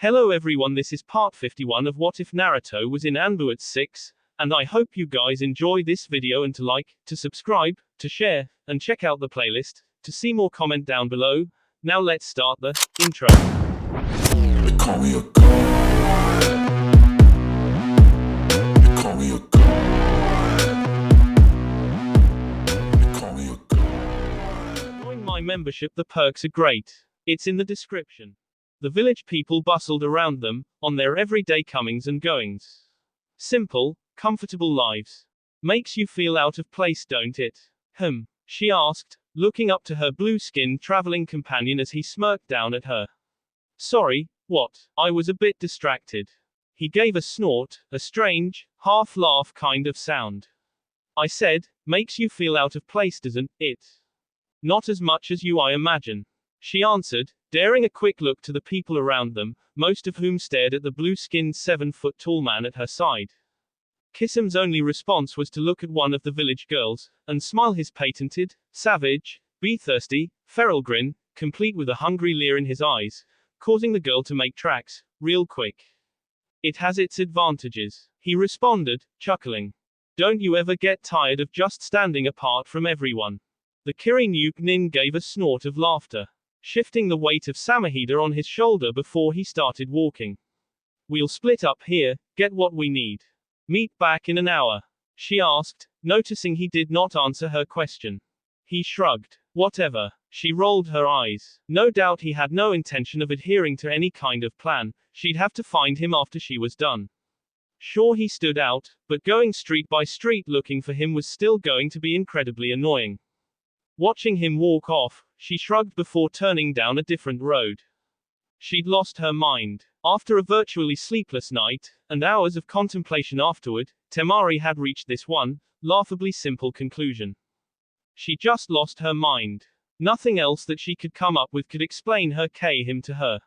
Hello everyone, this is part 51 of What If Naruto Was in Anbu at 6, and I hope you guys enjoy this video and to like, to subscribe, to share, and check out the playlist, to see more comment down below. Now let's start the intro. They call me a god. They call me a god. They call me a god. Join my membership, the perks are great. It's in the description. The village people bustled around them, on their everyday comings and goings. Simple, comfortable lives. Makes you feel out of place, don't it? She asked, looking up to her blue-skinned traveling companion as he smirked down at her. Sorry, what? I was a bit distracted. He gave a snort, a strange, half-laugh kind of sound. I said, makes you feel out of place, doesn't it? Not as much as you, I imagine. She answered, daring a quick look to the people around them, most of whom stared at the blue-skinned 7-foot-tall man at her side. Kisam's only response was to look at one of the village girls, and smile his patented, savage, be-thirsty, feral grin, complete with a hungry leer in his eyes, causing the girl to make tracks, real quick. It has its advantages, he responded, chuckling. Don't you ever get tired of just standing apart from everyone? The Kirin Nin gave a snort of laughter, shifting the weight of Samahida on his shoulder before he started walking. We'll split up here, get what we need. Meet back in an hour? She asked, noticing he did not answer her question. He shrugged. Whatever. She rolled her eyes. No doubt he had no intention of adhering to any kind of plan, she'd have to find him after she was done. Sure, he stood out, but going street by street looking for him was still going to be incredibly annoying. Watching him walk off, she shrugged before turning down a different road. She'd lost her mind. After a virtually sleepless night, and hours of contemplation afterward, Temari had reached this one, laughably simple conclusion. She just lost her mind. Nothing else that she could come up with could explain her him to her.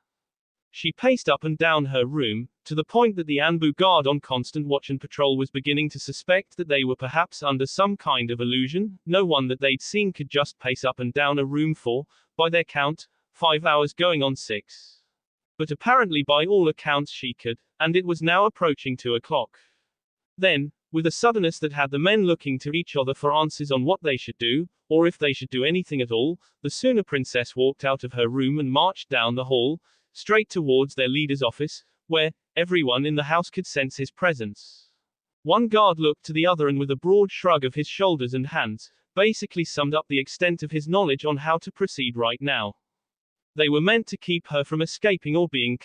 She paced up and down her room, to the point that the Anbu guard on constant watch and patrol was beginning to suspect that they were perhaps under some kind of illusion. No one that they'd seen could just pace up and down a room for, by their count, 5 hours going on 6. But apparently by all accounts she could, and it was now approaching 2 o'clock. Then, with a suddenness that had the men looking to each other for answers on what they should do, or if they should do anything at all, the Suna princess walked out of her room and marched down the hall, straight towards their leader's office, where everyone in the house could sense his presence. One guard looked to the other and with a broad shrug of his shoulders and hands, basically summed up the extent of his knowledge on how to proceed right now. They were meant to keep her from escaping or being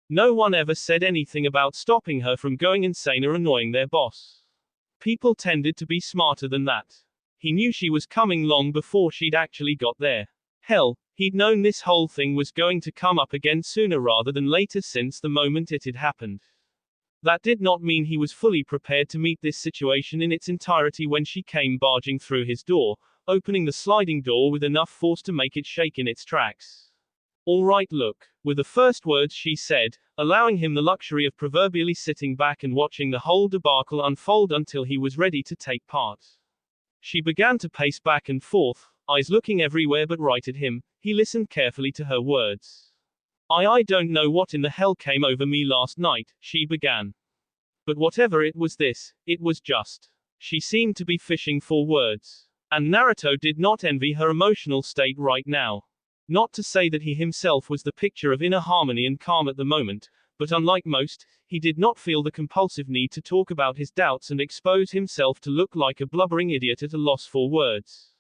No one ever said anything about stopping her from going insane or annoying their boss. People tended to be smarter than that. He knew she was coming long before she'd actually got there. Hell, he'd known this whole thing was going to come up again sooner rather than later since the moment it had happened. That did not mean he was fully prepared to meet this situation in its entirety when she came barging through his door, opening the sliding door with enough force to make it shake in its tracks. All right, look, were the first words she said, allowing him the luxury of proverbially sitting back and watching the whole debacle unfold until he was ready to take part. She began to pace back and forth, eyes looking everywhere but right at him. He listened carefully to her words. I don't know what in the hell came over me last night, she began. But whatever it was it was just. She seemed to be fishing for words. And Naruto did not envy her emotional state right now. Not to say that he himself was the picture of inner harmony and calm at the moment, but unlike most, he did not feel the compulsive need to talk about his doubts and expose himself to look like a blubbering idiot at a loss for words.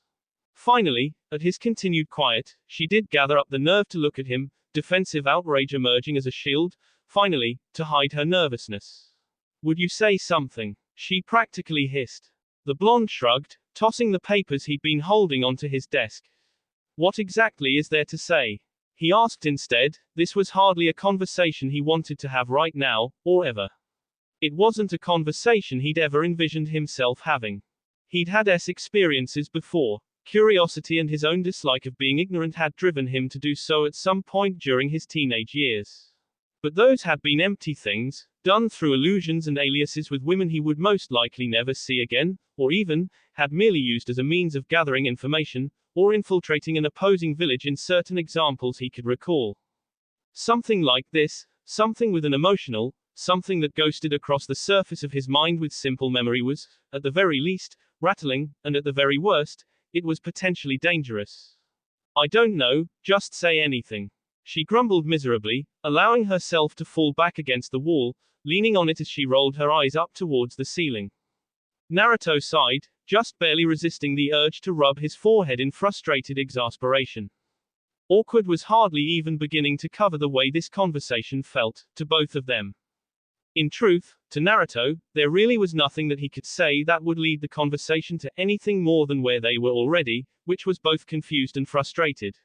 Finally, at his continued quiet, she did gather up the nerve to look at him, defensive outrage emerging as a shield, finally, to hide her nervousness. Would you say something? She practically hissed. The blonde shrugged, tossing the papers he'd been holding onto his desk. What exactly is there to say? He asked instead. This was hardly a conversation he wanted to have right now, or ever. It wasn't a conversation he'd ever envisioned himself having. He'd had experiences before. Curiosity and his own dislike of being ignorant had driven him to do so at some point during his teenage years. But those had been empty things, done through illusions and aliases with women he would most likely never see again, or even, had merely used as a means of gathering information, or infiltrating an opposing village in certain examples he could recall. Something like this, Something with an emotional, something that ghosted across the surface of his mind with simple memory was, at the very least, rattling, and at the very worst, it was potentially dangerous. I don't know, just say anything. She grumbled miserably, allowing herself to fall back against the wall, leaning on it as she rolled her eyes up towards the ceiling. Naruto sighed, just barely resisting the urge to rub his forehead in frustrated exasperation. Awkward was hardly even beginning to cover the way this conversation felt, to both of them. In truth, to Naruto, there really was nothing that he could say that would lead the conversation to anything more than where they were already, which was both confused and frustrated.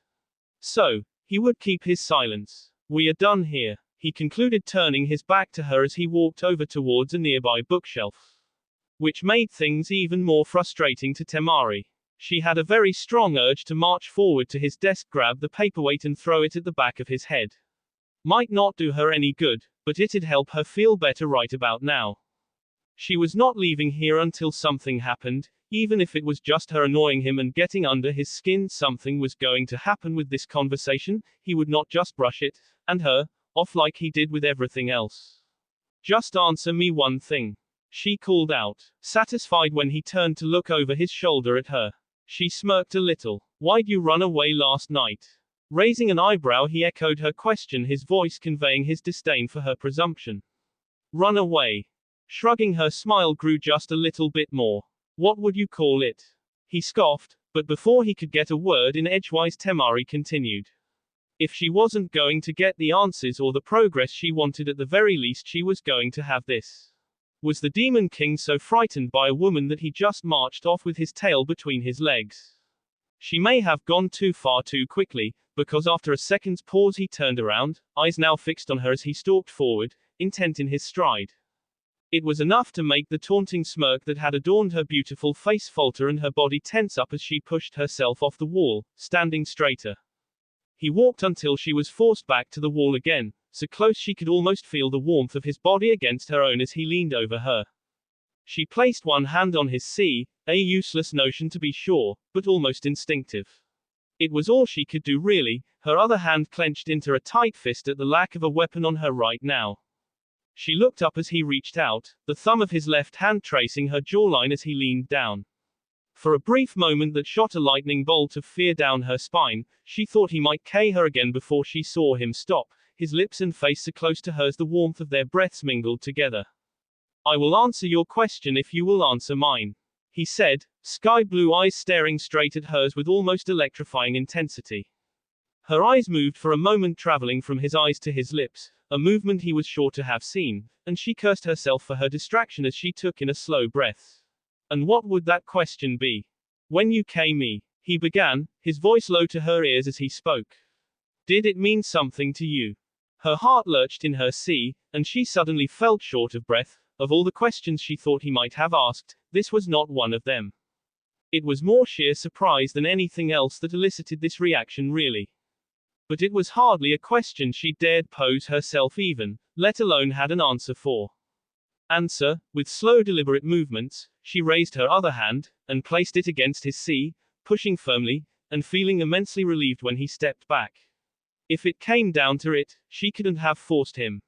So, he would keep his silence. We are done here, he concluded, turning his back to her as he walked over towards a nearby bookshelf. Which made things even more frustrating to Temari. She had a very strong urge to march forward to his desk, grab the paperweight and throw it at the back of his head. Might not do her any good, but it'd help her feel better right about now. She was not leaving here until something happened, even if it was just her annoying him and getting under his skin. Something was going to happen with this conversation, he would not just brush it, and her, off like he did with everything else. Just answer me one thing, she called out, satisfied when he turned to look over his shoulder at her. She smirked a little. Why'd you run away last night? Raising an eyebrow, he echoed her question, his voice conveying his disdain for her presumption. Run away. Shrugging, her smile grew just a little bit more. What would you call it? He scoffed, but before he could get a word in edgewise, Temari continued. If she wasn't going to get the answers or the progress she wanted, at the very least she was going to have this. Was the Demon King so frightened by a woman that he just marched off with his tail between his legs? She may have gone too far too quickly, because after a second's pause he turned around, eyes now fixed on her as he stalked forward, intent in his stride. It was enough to make the taunting smirk that had adorned her beautiful face falter and her body tense up as she pushed herself off the wall, standing straighter. He walked until she was forced back to the wall again, so close she could almost feel the warmth of his body against her own as he leaned over her. She placed one hand on his sea, a useless notion to be sure, but almost instinctive. It was all she could do really, her other hand clenched into a tight fist at the lack of a weapon on her right now. She looked up as he reached out, the thumb of his left hand tracing her jawline as he leaned down. For a brief moment that shot a lightning bolt of fear down her spine, she thought he might K her again before she saw him stop, his lips and face so close to hers the warmth of their breaths mingled together. I will answer your question if you will answer mine, he said, sky blue eyes staring straight at hers with almost electrifying intensity. Her eyes moved for a moment, traveling from his eyes to his lips, a movement he was sure to have seen, and she cursed herself for her distraction as she took in a slow breath. And what would that question be? When you came me, he began, his voice low to her ears as he spoke. Did it mean something to you? Her heart lurched in her sea, and she suddenly felt short of breath. Of all the questions she thought he might have asked, this was not one of them. It was more sheer surprise than anything else that elicited this reaction really. But it was hardly a question she dared pose herself even, let alone had an answer for. Answer, with slow deliberate movements, she raised her other hand, and placed it against his sea, pushing firmly, and feeling immensely relieved when he stepped back. If it came down to it, she couldn't have forced him.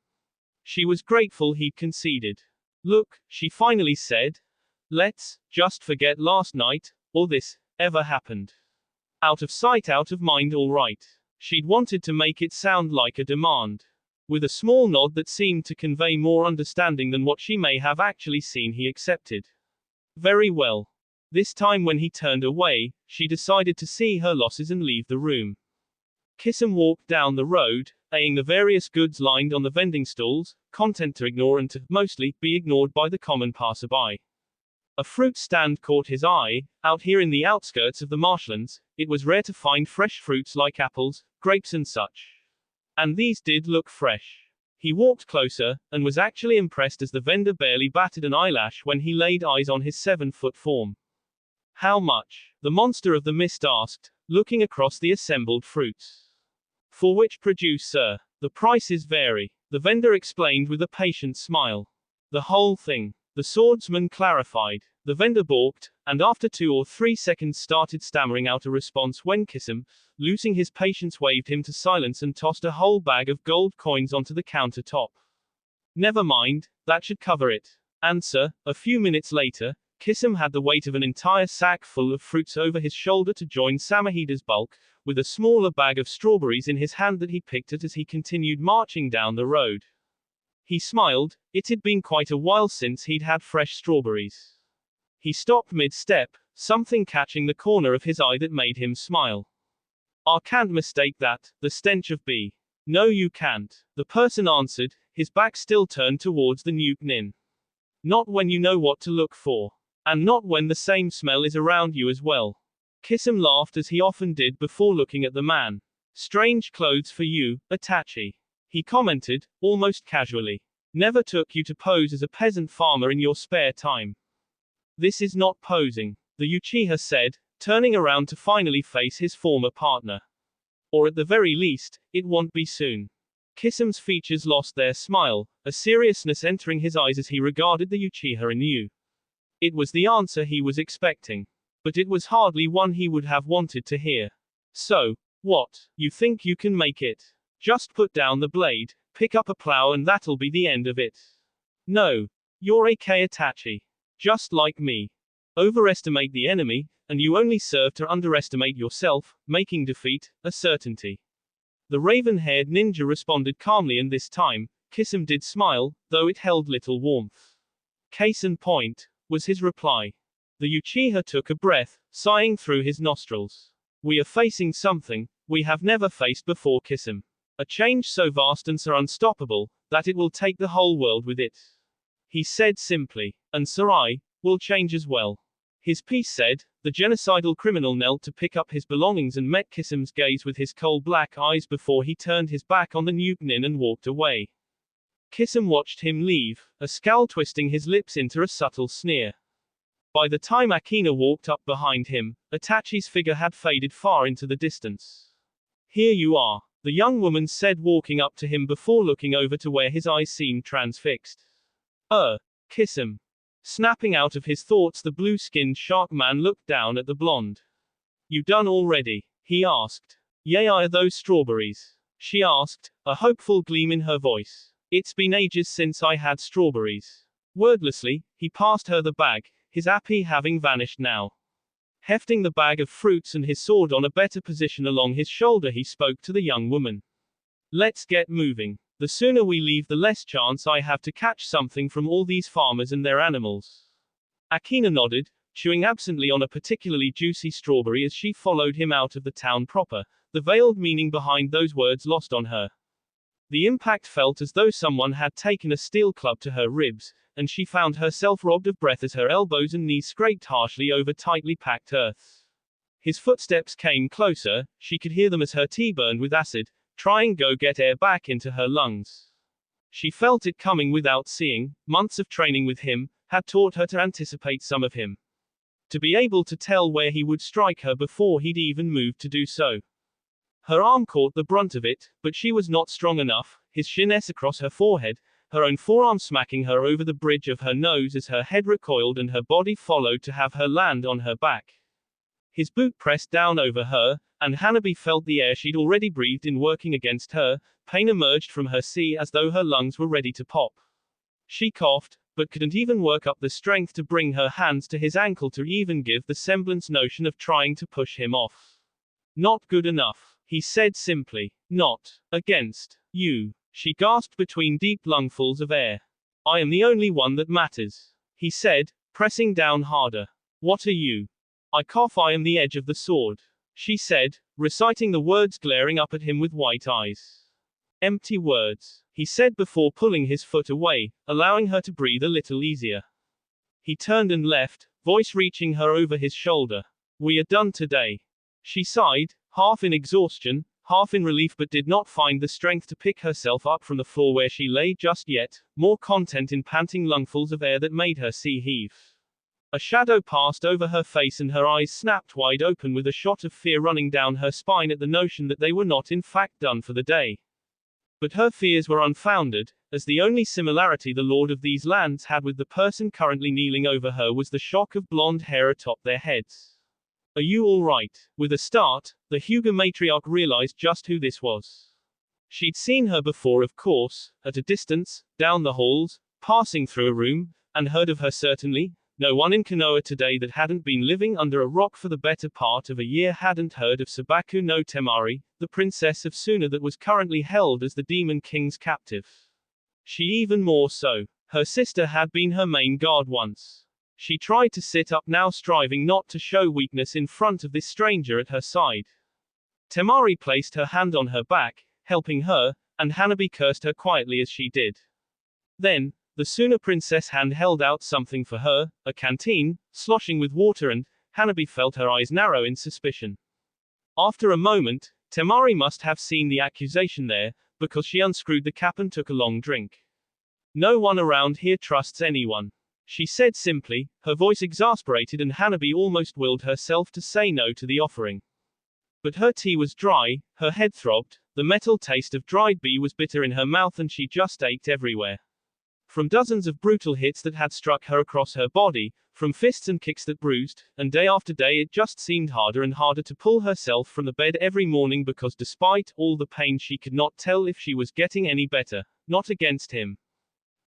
She was grateful he'd conceded. Look, she finally said. Let's just forget last night, or this ever happened. Out of sight, out of mind, all right. She'd wanted to make it sound like a demand. With a small nod that seemed to convey more understanding than what she may have actually seen, he accepted. Very well. This time when he turned away, she decided to see her losses and leave the room. Kisum walked down the road, eyeing the various goods lined on the vending stalls, content to ignore and to, mostly, be ignored by the common passerby. A fruit stand caught his eye. Out here in the outskirts of the marshlands, it was rare to find fresh fruits like apples, grapes and such. And these did look fresh. He walked closer, and was actually impressed as the vendor barely batted an eyelash when he laid eyes on his 7-foot form. How much? The monster of the mist asked, looking across the assembled fruits. For which produce, sir? The prices vary, the vendor explained with a patient smile. The whole thing. The swordsman clarified. The vendor balked, and after 2 or 3 seconds started stammering out a response when Kisum, losing his patience, waved him to silence and tossed a whole bag of gold coins onto the countertop. Never mind, that should cover it. Answer. A few minutes later, Kisum had the weight of an entire sack full of fruits over his shoulder to join Samahida's bulk, with a smaller bag of strawberries in his hand that he picked at as he continued marching down the road. He smiled. It had been quite a while since he'd had fresh strawberries. He stopped mid-step, something catching the corner of his eye that made him smile. I can't mistake that, the stench of bee. No you can't, the person answered, his back still turned towards the Nuke Nin. Not when you know what to look for. And not when the same smell is around you as well. Kisum laughed as he often did before looking at the man. Strange clothes for you, Itachi. He commented, almost casually. Never took you to pose as a peasant farmer in your spare time. This is not posing, the Uchiha said, turning around to finally face his former partner. Or at the very least, it won't be soon. Kisum's features lost their smile, a seriousness entering his eyes as he regarded the Uchiha anew. It was the answer he was expecting. But it was hardly one he would have wanted to hear. So, what, you think you can make it? Just put down the blade, pick up a plow and that'll be the end of it. No. You're a Itachi. Just like me. Overestimate the enemy, and you only serve to underestimate yourself, making defeat a certainty. The raven-haired ninja responded calmly, and this time, Kisum did smile, though it held little warmth. Case in point, was his reply. The Uchiha took a breath, sighing through his nostrils. We are facing something we have never faced before, Kisum. A change so vast and so unstoppable, that it will take the whole world with it. He said simply. And Sarai will change as well. His piece said. The genocidal criminal knelt to pick up his belongings and met Kisum's gaze with his coal-black eyes before he turned his back on the Nuke Nin and walked away. Kisum watched him leave, a scowl twisting his lips into a subtle sneer. By the time Akina walked up behind him, Itachi's figure had faded far into the distance. Here you are, the young woman said, walking up to him before looking over to where his eyes seemed transfixed. Kisum. Snapping out of his thoughts, the blue-skinned shark man looked down at the blonde. You done already? He asked. Yay, are those strawberries? She asked, a hopeful gleam in her voice. It's been ages since I had strawberries. Wordlessly, he passed her the bag, his appy having vanished now. Hefting the bag of fruits and his sword on a better position along his shoulder, he spoke to the young woman. Let's get moving. The sooner we leave, the less chance I have to catch something from all these farmers and their animals. Akina nodded, chewing absently on a particularly juicy strawberry as she followed him out of the town proper, the veiled meaning behind those words lost on her. The impact felt as though someone had taken a steel club to her ribs, and she found herself robbed of breath as her elbows and knees scraped harshly over tightly packed earth. His footsteps came closer, she could hear them as her tea burned with acid, trying to get air back into her lungs. She felt it coming without seeing. Months of training with him had taught her to anticipate some of him. To be able to tell where he would strike her before he'd even moved to do so. Her arm caught the brunt of it, but she was not strong enough, his shiness across her forehead, her own forearm smacking her over the bridge of her nose as her head recoiled and her body followed to have her land on her back. His boot pressed down over her, and Hanabi felt the air she'd already breathed in working against her. Pain emerged from her sea as though her lungs were ready to pop. She coughed, but couldn't even work up the strength to bring her hands to his ankle to even give the semblance notion of trying to push him off. Not good enough, he said simply. Not against you. She gasped between deep lungfuls of air. I am the only one that matters, he said, pressing down harder. What are you? I cough. I am the edge of the sword, she said, reciting the words, glaring up at him with white eyes. Empty words, he said before pulling his foot away, allowing her to breathe a little easier. He turned and left, voice reaching her over his shoulder. We are done today. She sighed, half in exhaustion, half in relief, but did not find the strength to pick herself up from the floor where she lay just yet, more content in panting lungfuls of air that made her sea heave. A shadow passed over her face and her eyes snapped wide open with a shot of fear running down her spine at the notion that they were not in fact done for the day. But her fears were unfounded, as the only similarity the lord of these lands had with the person currently kneeling over her was the shock of blonde hair atop their heads. Are you all right? With a start, the Hyuga matriarch realized just who this was. She'd seen her before, of course, at a distance, down the halls, passing through a room, and heard of her certainly. No one in Konoha today that hadn't been living under a rock for the better part of a year hadn't heard of Sabaku no Temari, the princess of Suna that was currently held as the Demon King's captive. She even more so. Her sister had been her main guard once. She tried to sit up now, striving not to show weakness in front of this stranger at her side. Temari placed her hand on her back, helping her, and Hanabi cursed her quietly as she did. Then, the Suna princess hand held out something for her, a canteen, sloshing with water, and Hanabi felt her eyes narrow in suspicion. After a moment, Temari must have seen the accusation there, because she unscrewed the cap and took a long drink. No one around here trusts anyone, she said simply, her voice exasperated, and Hanabi almost willed herself to say no to the offering. But her tea was dry, her head throbbed, the metal taste of dried bee was bitter in her mouth, and she just ached everywhere. From dozens of brutal hits that had struck her across her body, from fists and kicks that bruised, and day after day it just seemed harder and harder to pull herself from the bed every morning, because despite all the pain she could not tell if she was getting any better, not against him.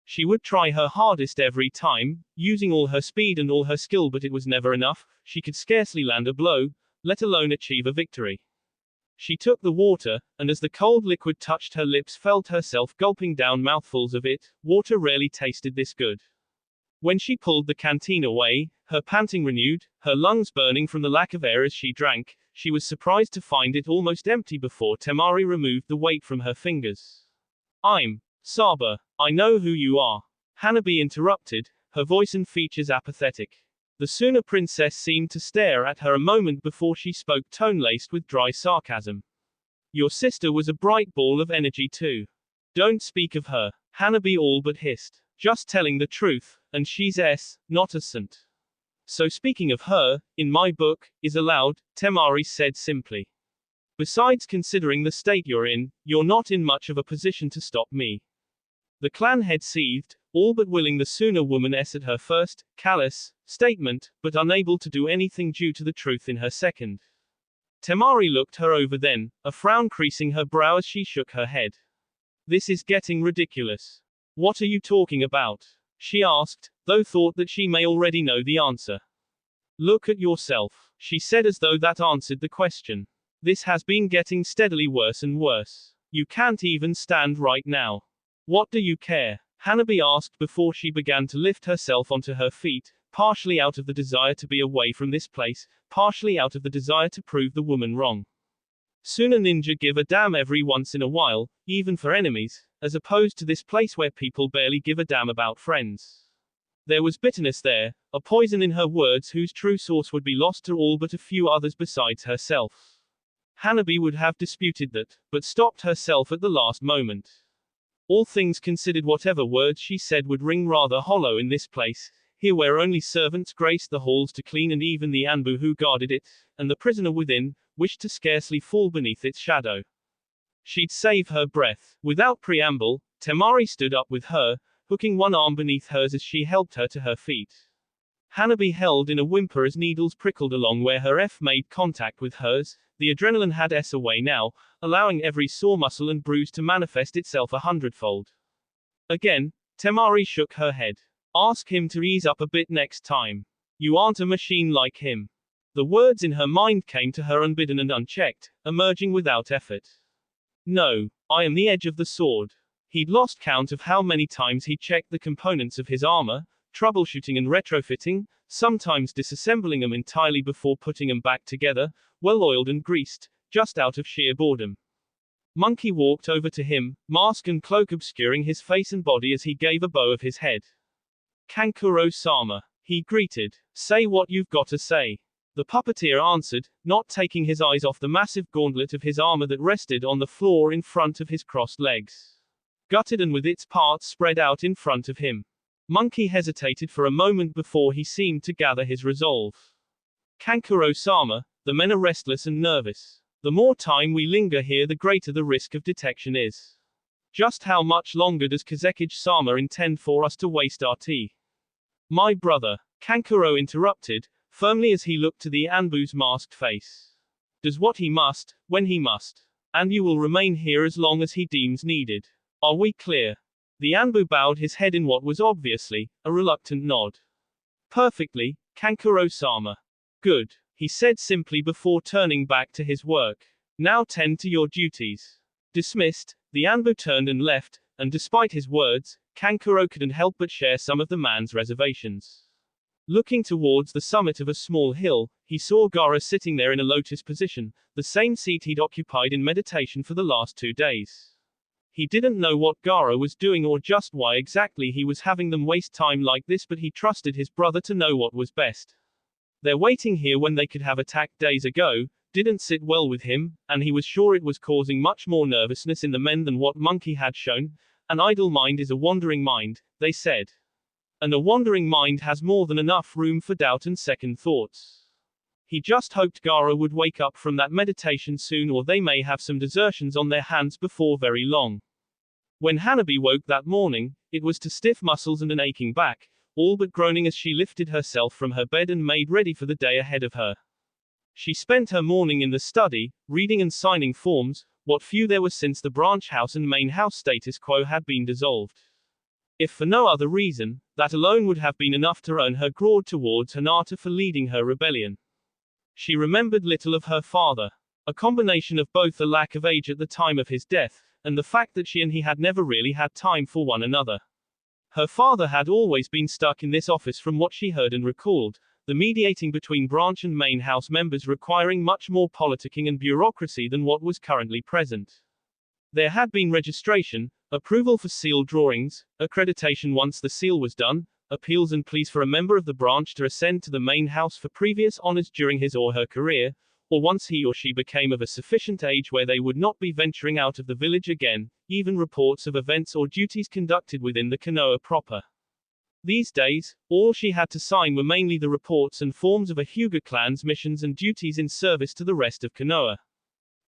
She would try her hardest every time, using all her speed and all her skill, but it was never enough. She could scarcely land a blow, let alone achieve a victory. She took the water, and as the cold liquid touched her lips, felt herself gulping down mouthfuls of it. Water rarely tasted this good. When she pulled the canteen away, her panting renewed, her lungs burning from the lack of air as she drank, she was surprised to find it almost empty before Temari removed the weight from her fingers. I'm Saba. I know who you are. Hanabi interrupted, her voice and features apathetic. The Suna princess seemed to stare at her a moment before she spoke, tone-laced with dry sarcasm. Your sister was a bright ball of energy too. Don't speak of her. Hanabi all but hissed. Just telling the truth, and she's not a saint. So speaking of her, in my book, is allowed, Temari said simply. Besides, considering the state you're in, you're not in much of a position to stop me. The clan head seethed, all but willing the Suna woman at her first, callous, statement, but unable to do anything due to the truth in her second. Temari looked her over then, a frown creasing her brow as she shook her head. This is getting ridiculous. What are you talking about? She asked, though thought that she may already know the answer. Look at yourself, she said, as though that answered the question. This has been getting steadily worse and worse. You can't even stand right now. What do you care? Hanabi asked before she began to lift herself onto her feet, partially out of the desire to be away from this place, partially out of the desire to prove the woman wrong. Suna ninja give a damn every once in a while, even for enemies, as opposed to this place where people barely give a damn about friends. There was bitterness there, a poison in her words whose true source would be lost to all but a few others besides herself. Hanabi would have disputed that, but stopped herself at the last moment. All things considered, whatever words she said would ring rather hollow in this place, here where only servants graced the halls to clean, and even the Anbu who guarded it, and the prisoner within, wished to scarcely fall beneath its shadow. She'd save her breath. Without preamble, Temari stood up with her, hooking one arm beneath hers as she helped her to her feet. Hanabi held in a whimper as needles prickled along where her F made contact with hers. The adrenaline had S away now, allowing every sore muscle and bruise to manifest itself 100-fold. Again, Temari shook her head. Ask him to ease up a bit next time. You aren't a machine like him. The words in her mind came to her unbidden and unchecked, emerging without effort. No, I am the edge of the sword. He'd lost count of how many times he checked the components of his armor, troubleshooting and retrofitting, sometimes disassembling them entirely before putting them back together, well-oiled and greased, just out of sheer boredom. Monkey walked over to him, mask and cloak obscuring his face and body as he gave a bow of his head. Kankuro-sama, he greeted. Say what you've got to say. The puppeteer answered, not taking his eyes off the massive gauntlet of his armor that rested on the floor in front of his crossed legs. Gutted and with its parts spread out in front of him. Monkey hesitated for a moment before he seemed to gather his resolve. Kankuro-sama, the men are restless and nervous. The more time we linger here, the greater the risk of detection is. Just how much longer does Kazekage-sama intend for us to waste our tea? My brother, Kankuro interrupted, firmly as he looked to the Anbu's masked face. Does what he must, when he must. And you will remain here as long as he deems needed. Are we clear? The Anbu bowed his head in what was obviously a reluctant nod. Perfectly, Kankuro-sama. Good, he said simply before turning back to his work. Now tend to your duties. Dismissed, the Anbu turned and left, and despite his words, Kankuro couldn't help but share some of the man's reservations. Looking towards the summit of a small hill, he saw Gaara sitting there in a lotus position, the same seat he'd occupied in meditation for the last 2 days. He didn't know what Gaara was doing or just why exactly he was having them waste time like this, but he trusted his brother to know what was best. Their waiting here when they could have attacked days ago didn't sit well with him, and he was sure it was causing much more nervousness in the men than what Monkey had shown. An idle mind is a wandering mind, they said. And a wandering mind has more than enough room for doubt and second thoughts. He just hoped Gaara would wake up from that meditation soon, or they may have some desertions on their hands before very long. When Hanabi woke that morning, it was to stiff muscles and an aching back, all but groaning as she lifted herself from her bed and made ready for the day ahead of her. She spent her morning in the study, reading and signing forms, what few there were since the branch house and main house status quo had been dissolved. If for no other reason, that alone would have been enough to earn her grade towards Hinata for leading her rebellion. She remembered little of her father. A combination of both the lack of age at the time of his death, and the fact that she and he had never really had time for one another. Her father had always been stuck in this office from what she heard and recalled, the mediating between branch and main house members requiring much more politicking and bureaucracy than what was currently present. There had been registration, approval for seal drawings, accreditation once the seal was done, appeals and pleas for a member of the branch to ascend to the main house for previous honors during his or her career, or once he or she became of a sufficient age where they would not be venturing out of the village again, even reports of events or duties conducted within the Konoha proper. These days, all she had to sign were mainly the reports and forms of a Hyuga clan's missions and duties in service to the rest of Konoha.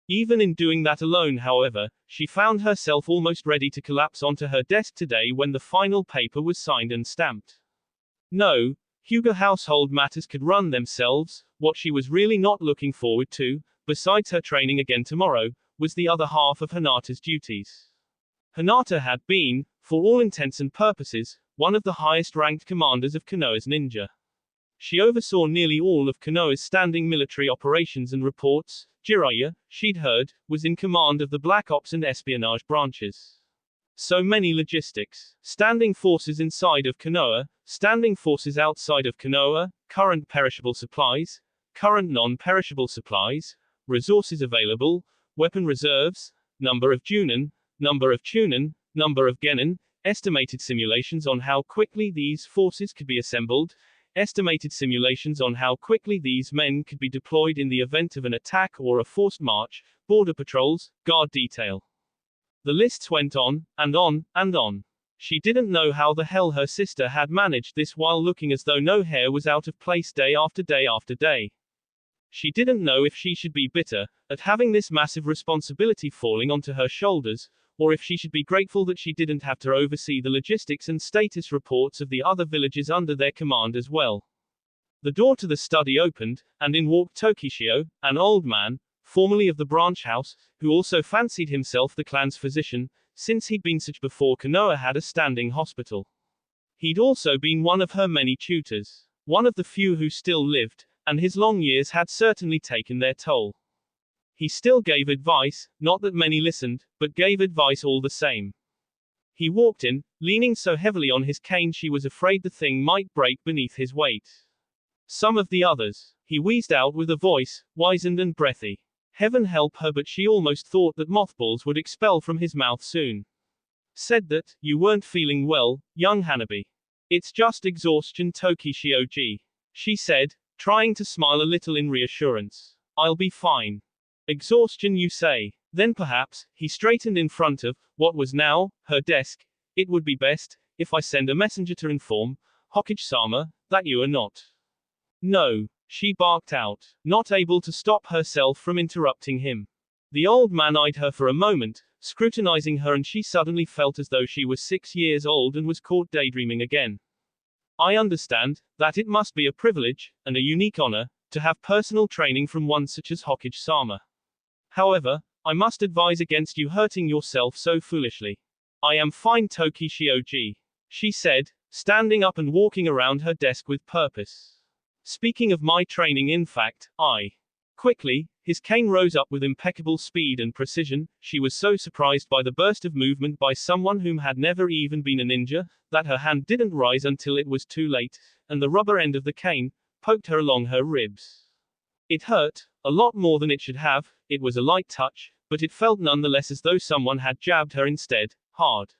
Even in doing that alone, however, she found herself almost ready to collapse onto her desk today when the final paper was signed and stamped. No, Hyuga household matters could run themselves. What she was really not looking forward to, besides her training again tomorrow, was the other half of Hinata's duties. Hinata had been, for all intents and purposes, one of the highest-ranked commanders of Konoha's ninja. She oversaw nearly all of Konoha's standing military operations and reports. Jiraiya, she'd heard, was in command of the Black Ops and espionage branches. So many logistics. Standing forces inside of Konoha, standing forces outside of Konoha, current perishable supplies, current non-perishable supplies, resources available, weapon reserves, number of Junin, number of Chunin, number of Genin, estimated simulations on how quickly these forces could be assembled, estimated simulations on how quickly these men could be deployed in the event of an attack or a forced march, border patrols, guard detail. The lists went on, and on, and on. She didn't know how the hell her sister had managed this while looking as though no hair was out of place day after day after day. She didn't know if she should be bitter at having this massive responsibility falling onto her shoulders, or if she should be grateful that she didn't have to oversee the logistics and status reports of the other villages under their command as well. The door to the study opened, and in walked Tokishio, an old man, formerly of the branch house, who also fancied himself the clan's physician, since he'd been such before Konoha had a standing hospital. He'd also been one of her many tutors, one of the few who still lived, and his long years had certainly taken their toll. He still gave advice, not that many listened, but gave advice all the same. He walked in, leaning so heavily on his cane she was afraid the thing might break beneath his weight. Some of the others, he wheezed out with a voice, wizened and breathy. Heaven help her, but she almost thought that mothballs would expel from his mouth soon. Said that, you weren't feeling well, young Hanabi. It's just exhaustion, Tokishio-ji. She said, trying to smile a little in reassurance. I'll be fine. Exhaustion, you say? Then perhaps, he straightened in front of, what was now, her desk. It would be best, if I send a messenger to inform, Hokage-sama, that you are not. No, she barked out, not able to stop herself from interrupting him. The old man eyed her for a moment, scrutinizing her, and she suddenly felt as though she was 6 years old and was caught daydreaming again. I understand that it must be a privilege, and a unique honor, to have personal training from one such as Hokage-sama. However, I must advise against you hurting yourself so foolishly. I am fine Toki Shioji, she said, standing up and walking around her desk with purpose. Speaking of my training, in fact, Quickly, his cane rose up with impeccable speed and precision. She was so surprised by the burst of movement by someone whom had never even been a ninja, that her hand didn't rise until it was too late, and the rubber end of the cane poked her along her ribs. It hurt, a lot more than it should have. It was a light touch, but it felt nonetheless as though someone had jabbed her instead, hard.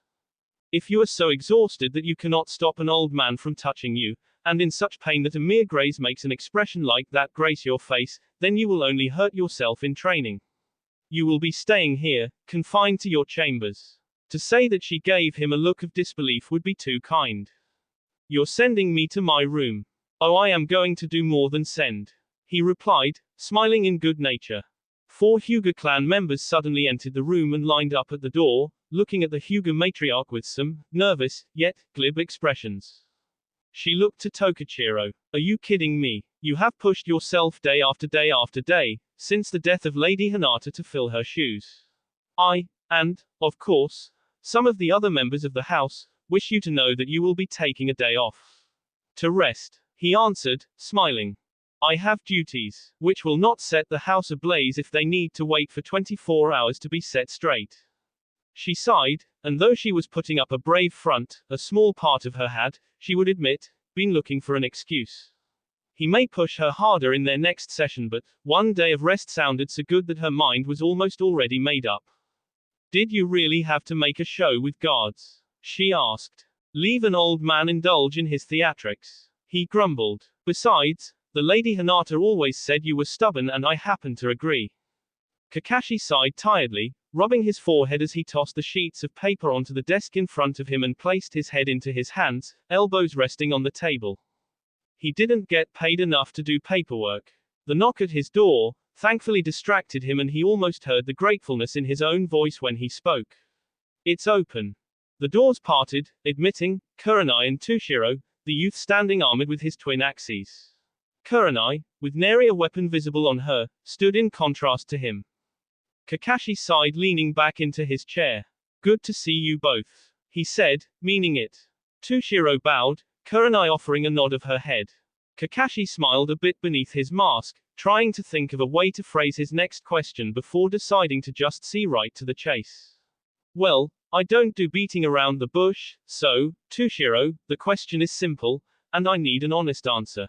If you are so exhausted that you cannot stop an old man from touching you, and in such pain that a mere graze makes an expression like that grace your face, then you will only hurt yourself in training. You will be staying here, confined to your chambers. To say that she gave him a look of disbelief would be too kind. You're sending me to my room. Oh, I am going to do more than send, he replied, smiling in good nature. 4 Hyuga clan members suddenly entered the room and lined up at the door, looking at the Hyuga matriarch with some nervous, yet glib expressions. She looked to Tokichiro. Are you kidding me? You have pushed yourself day after day after day, since the death of Lady Hinata to fill her shoes. And, of course, some of the other members of the house, wish you to know that you will be taking a day off. To rest, he answered, smiling. I have duties, which will not set the house ablaze if they need to wait for 24 hours to be set straight. She sighed, and though she was putting up a brave front, a small part of her had, she would admit, been looking for an excuse. He may push her harder in their next session, but one day of rest sounded so good that her mind was almost already made up. Did you really have to make a show with guards? She asked. Leave an old man indulge in his theatrics, he grumbled. Besides, the Lady Hinata always said you were stubborn, and I happen to agree. Kakashi sighed tiredly, rubbing his forehead as he tossed the sheets of paper onto the desk in front of him and placed his head into his hands, elbows resting on the table. He didn't get paid enough to do paperwork. The knock at his door thankfully distracted him, and he almost heard the gratefulness in his own voice when he spoke. It's open. The doors parted, admitting Kurenai and Toshiro, the youth standing armored with his twin axes. Kurenai, with nary a weapon visible on her, stood in contrast to him. Kakashi sighed, leaning back into his chair. Good to see you both, he said, meaning it. Toshiro bowed, Kurenai offering a nod of her head. Kakashi smiled a bit beneath his mask, trying to think of a way to phrase his next question before deciding to just see right to the chase. Well, I don't do beating around the bush, so, Toshiro, the question is simple, and I need an honest answer.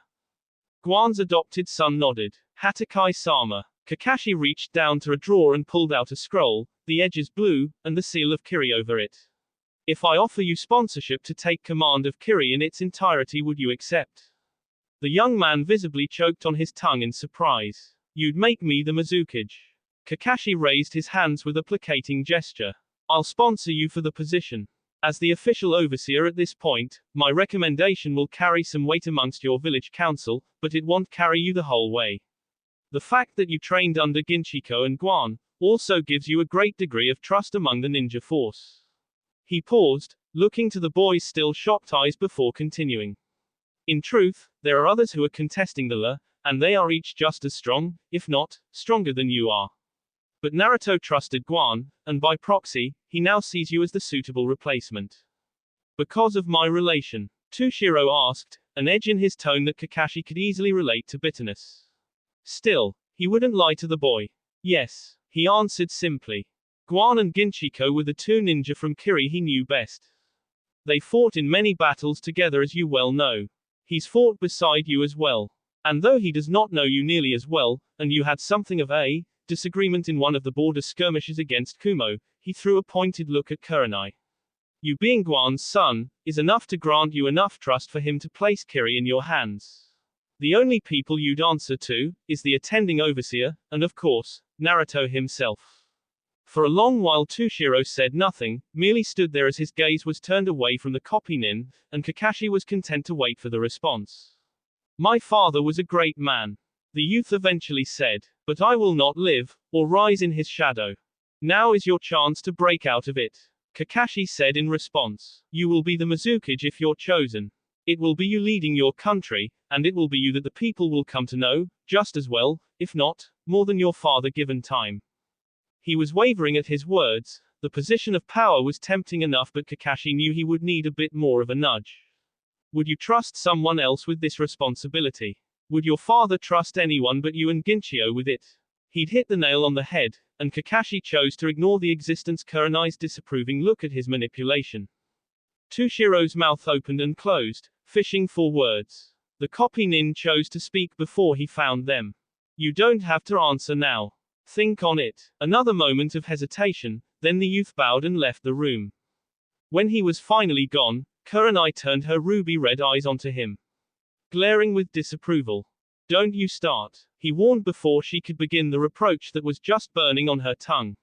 Guan's adopted son nodded. Hatakai-sama. Kakashi reached down to a drawer and pulled out a scroll, the edges blue, and the seal of Kiri over it. If I offer you sponsorship to take command of Kiri in its entirety, would you accept? The young man visibly choked on his tongue in surprise. You'd make me the Mizukage. Kakashi raised his hands with a placating gesture. I'll sponsor you for the position. As the official overseer at this point, my recommendation will carry some weight amongst your village council, but it won't carry you the whole way. The fact that you trained under Ginchiko and Guan also gives you a great degree of trust among the ninja force. He paused, looking to the boy's still shocked eyes before continuing. In truth, there are others who are contesting the La, and they are each just as strong, if not stronger than you are. But Naruto trusted Guan, and by proxy, he now sees you as the suitable replacement. Because of my relation? Toshiro asked, an edge in his tone that Kakashi could easily relate to bitterness. Still, he wouldn't lie to the boy. Yes, he answered simply. Guan and Ginchiko were the 2 ninja from Kiri he knew best. They fought in many battles together, as you well know. He's fought beside you as well. And though he does not know you nearly as well, and you had something of a disagreement in one of the border skirmishes against Kumo, he threw a pointed look at Kurenai. You being Guan's son is enough to grant you enough trust for him to place Kiri in your hands. The only people you'd answer to is the attending overseer, and of course, Naruto himself. For a long while Toshiro said nothing, merely stood there as his gaze was turned away from the copy nin, and Kakashi was content to wait for the response. My father was a great man, the youth eventually said, but I will not live, or rise in his shadow. Now is your chance to break out of it. Kakashi said in response. You will be the Mizukage if you're chosen. It will be you leading your country, and it will be you that the people will come to know, just as well, if not, more than your father given time. He was wavering at his words. The position of power was tempting enough, but Kakashi knew he would need a bit more of a nudge. Would you trust someone else with this responsibility? Would your father trust anyone but you and Ginchio with it? He'd hit the nail on the head, and Kakashi chose to ignore the existence Kurenai's disapproving look at his manipulation. Tushiro's mouth opened and closed, fishing for words. The copy nin chose to speak before he found them. You don't have to answer now. Think on it. Another moment of hesitation, then the youth bowed and left the room. When he was finally gone, Kurenai turned her ruby-red eyes onto him, glaring with disapproval. Don't you start, he warned before she could begin the reproach that was just burning on her tongue.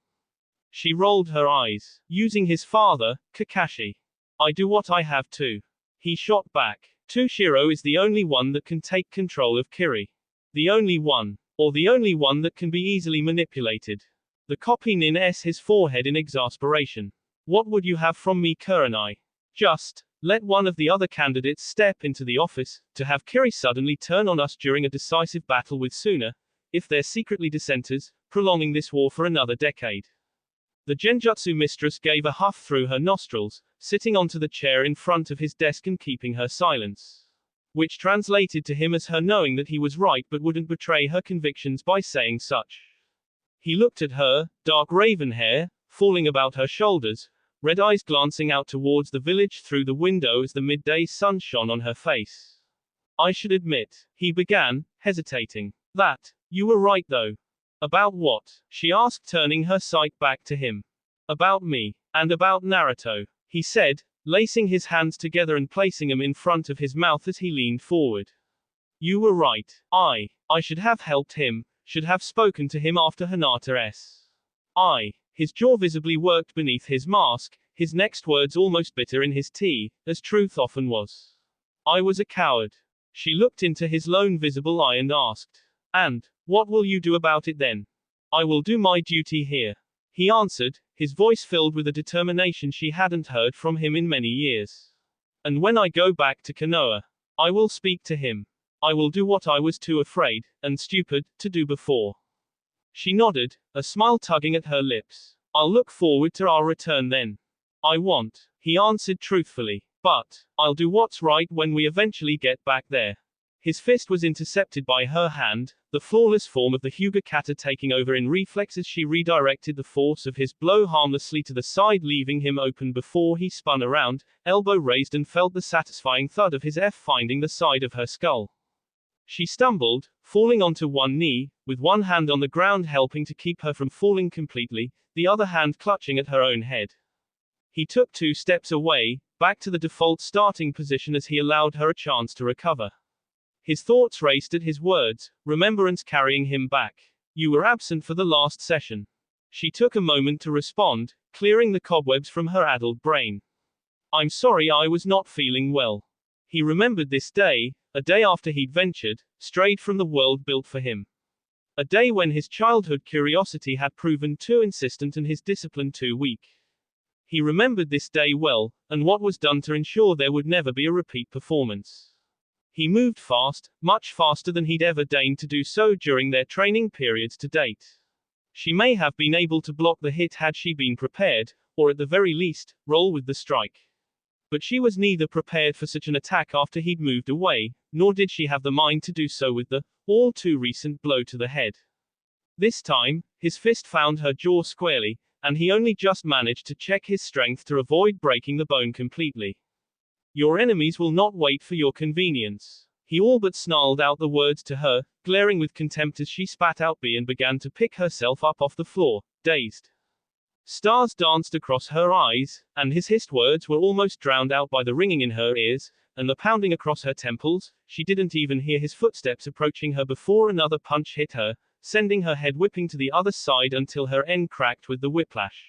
She rolled her eyes. Using his father, Kakashi. I do what I have to. He shot back. Tushiro is the only one that can take control of Kiri. The only one. Or the only one that can be easily manipulated. The copy nin his forehead in exasperation. What would you have from me, Kurenai? Just let one of the other candidates step into the office, to have Kiri suddenly turn on us during a decisive battle with Suna, if they're secretly dissenters, prolonging this war for another decade. The genjutsu mistress gave a huff through her nostrils, sitting onto the chair in front of his desk and keeping her silence. Which translated to him as her knowing that he was right but wouldn't betray her convictions by saying such. He looked at her, dark raven hair, falling about her shoulders, red eyes glancing out towards the village through the window as the midday sun shone on her face. I should admit, he began, hesitating. That, you were right though. About what? She asked, turning her sight back to him. About me. And about Naruto. He said, lacing his hands together and placing them in front of his mouth as he leaned forward. You were right. I should have helped him, should have spoken to him after Hinata's. His jaw visibly worked beneath his mask, his next words almost bitter in his tea, as truth often was. I was a coward. She looked into his lone visible eye and asked. And, what will you do about it then? I will do my duty here. He answered, his voice filled with a determination she hadn't heard from him in many years. And when I go back to Konoha, I will speak to him. I will do what I was too afraid, and stupid, to do before. She nodded, a smile tugging at her lips. I'll look forward to our return then. I won't, he answered truthfully. But, I'll do what's right when we eventually get back there. His fist was intercepted by her hand, the flawless form of the Hyuga kata taking over in reflex as she redirected the force of his blow harmlessly to the side, leaving him open before he spun around, elbow raised, and felt the satisfying thud of his F finding the side of her skull. She stumbled, falling onto one knee, with one hand on the ground helping to keep her from falling completely, the other hand clutching at her own head. He took 2 steps away, back to the default starting position as he allowed her a chance to recover. His thoughts raced at his words, remembrance carrying him back. You were absent for the last session. She took a moment to respond, clearing the cobwebs from her addled brain. I'm sorry, I was not feeling well. He remembered this day, a day after he'd ventured, strayed from the world built for him. A day when his childhood curiosity had proven too insistent and his discipline too weak. He remembered this day well, and what was done to ensure there would never be a repeat performance. He moved fast, much faster than he'd ever deigned to do so during their training periods to date. She may have been able to block the hit had she been prepared, or at the very least, roll with the strike. But she was neither prepared for such an attack after he'd moved away, nor did she have the mind to do so with the, all too recent blow to the head. This time, his fist found her jaw squarely, and he only just managed to check his strength to avoid breaking the bone completely. Your enemies will not wait for your convenience. He all but snarled out the words to her, glaring with contempt as she spat out B and began to pick herself up off the floor, dazed. Stars danced across her eyes, and his hissed words were almost drowned out by the ringing in her ears, and the pounding across her temples. She didn't even hear his footsteps approaching her before another punch hit her, sending her head whipping to the other side until her end cracked with the whiplash.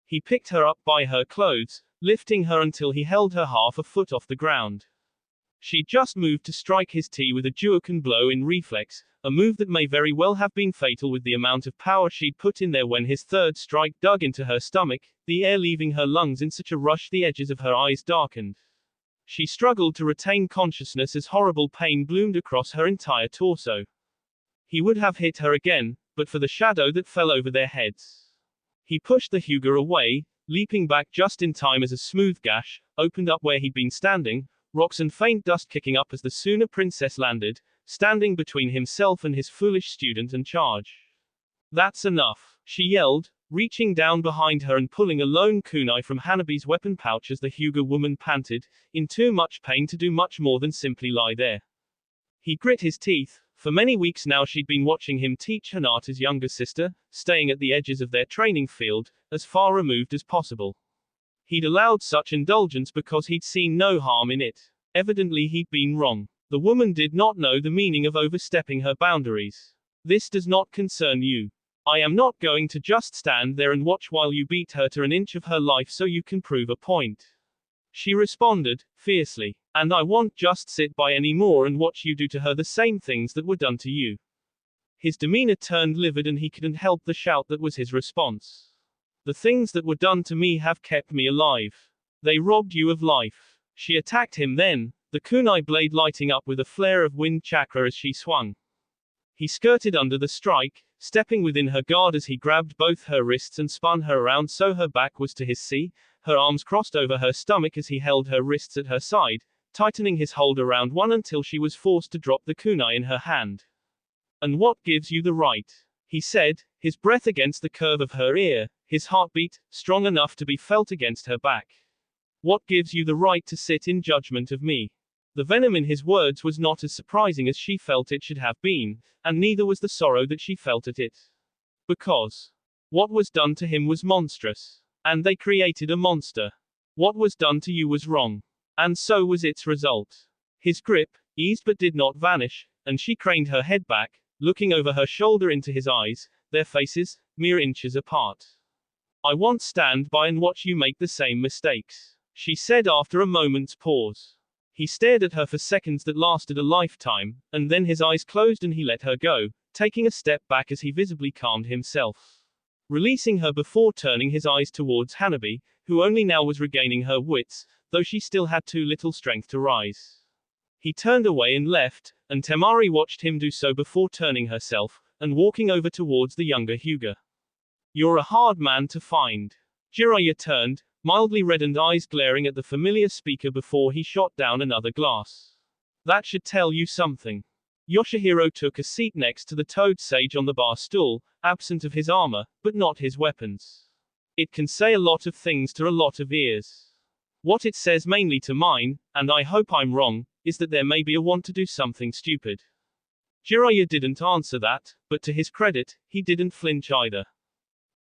He picked her up by her clothes, lifting her until he held her half a foot off the ground. She just moved to strike his tea with a Juoken blow in reflex, a move that may very well have been fatal with the amount of power she'd put in there when his third strike dug into her stomach, the air leaving her lungs in such a rush the edges of her eyes darkened. She struggled to retain consciousness as horrible pain bloomed across her entire torso. He would have hit her again, but for the shadow that fell over their heads. He pushed the Hyuga away, leaping back just in time as a smooth gash opened up where he'd been standing, rocks and faint dust kicking up as the Suna princess landed, standing between himself and his foolish student and charge. That's enough, she yelled, reaching down behind her and pulling a lone kunai from Hanabi's weapon pouch as the Hyuga woman panted, in too much pain to do much more than simply lie there. He grit his teeth. For many weeks now she'd been watching him teach Hinata's younger sister, staying at the edges of their training field, as far removed as possible. He'd allowed such indulgence because he'd seen no harm in it. Evidently he'd been wrong. The woman did not know the meaning of overstepping her boundaries. This does not concern you. I am not going to just stand there and watch while you beat her to an inch of her life so you can prove a point. She responded, fiercely. And I won't just sit by anymore and watch you do to her the same things that were done to you. His demeanor turned livid and he couldn't help the shout that was his response. The things that were done to me have kept me alive. They robbed you of life. She attacked him then, the kunai blade lighting up with a flare of wind chakra as she swung. He skirted under the strike, stepping within her guard as he grabbed both her wrists and spun her around so her back was to his sea, her arms crossed over her stomach as he held her wrists at her side, tightening his hold around one until she was forced to drop the kunai in her hand. And what gives you the right? He said, his breath against the curve of her ear, his heartbeat, strong enough to be felt against her back. What gives you the right to sit in judgment of me? The venom in his words was not as surprising as she felt it should have been, and neither was the sorrow that she felt at it. Because what was done to him was monstrous. And they created a monster. What was done to you was wrong. And so was its result. His grip eased but did not vanish, and she craned her head back, looking over her shoulder into his eyes, their faces mere inches apart. I won't stand by and watch you make the same mistakes, she said after a moment's pause. He stared at her for seconds that lasted a lifetime, and then his eyes closed and he let her go, taking a step back as he visibly calmed himself. Releasing her before turning his eyes towards Hanabi, who only now was regaining her wits, though she still had too little strength to rise. He turned away and left, and Temari watched him do so before turning herself, and walking over towards the younger Hyuga. You're a hard man to find. Jiraiya turned, mildly reddened eyes glaring at the familiar speaker before he shot down another glass. That should tell you something. Yoshihiro took a seat next to the toad sage on the bar stool, absent of his armor, but not his weapons. It can say a lot of things to a lot of ears. What it says mainly to mine, and I hope I'm wrong, is that there may be a want to do something stupid. Jiraiya didn't answer that, but to his credit, he didn't flinch either.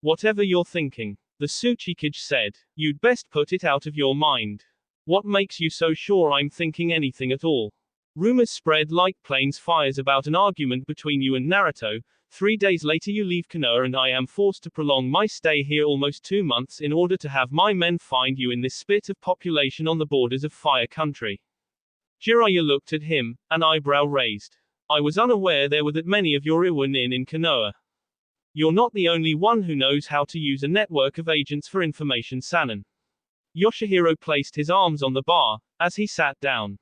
Whatever you're thinking, the Tsuchikage said, you'd best put it out of your mind. What makes you so sure I'm thinking anything at all? Rumors spread like planes fires about an argument between you and Naruto. 3 days later you leave Konoha and I am forced to prolong my stay here almost 2 months in order to have my men find you in this spit of population on the borders of Fire Country. Jiraiya looked at him, an eyebrow raised. I was unaware there were that many of your Iwanin in Konoha. You're not the only one who knows how to use a network of agents for information Sanin. Yoshihiro placed his arms on the bar, as he sat down.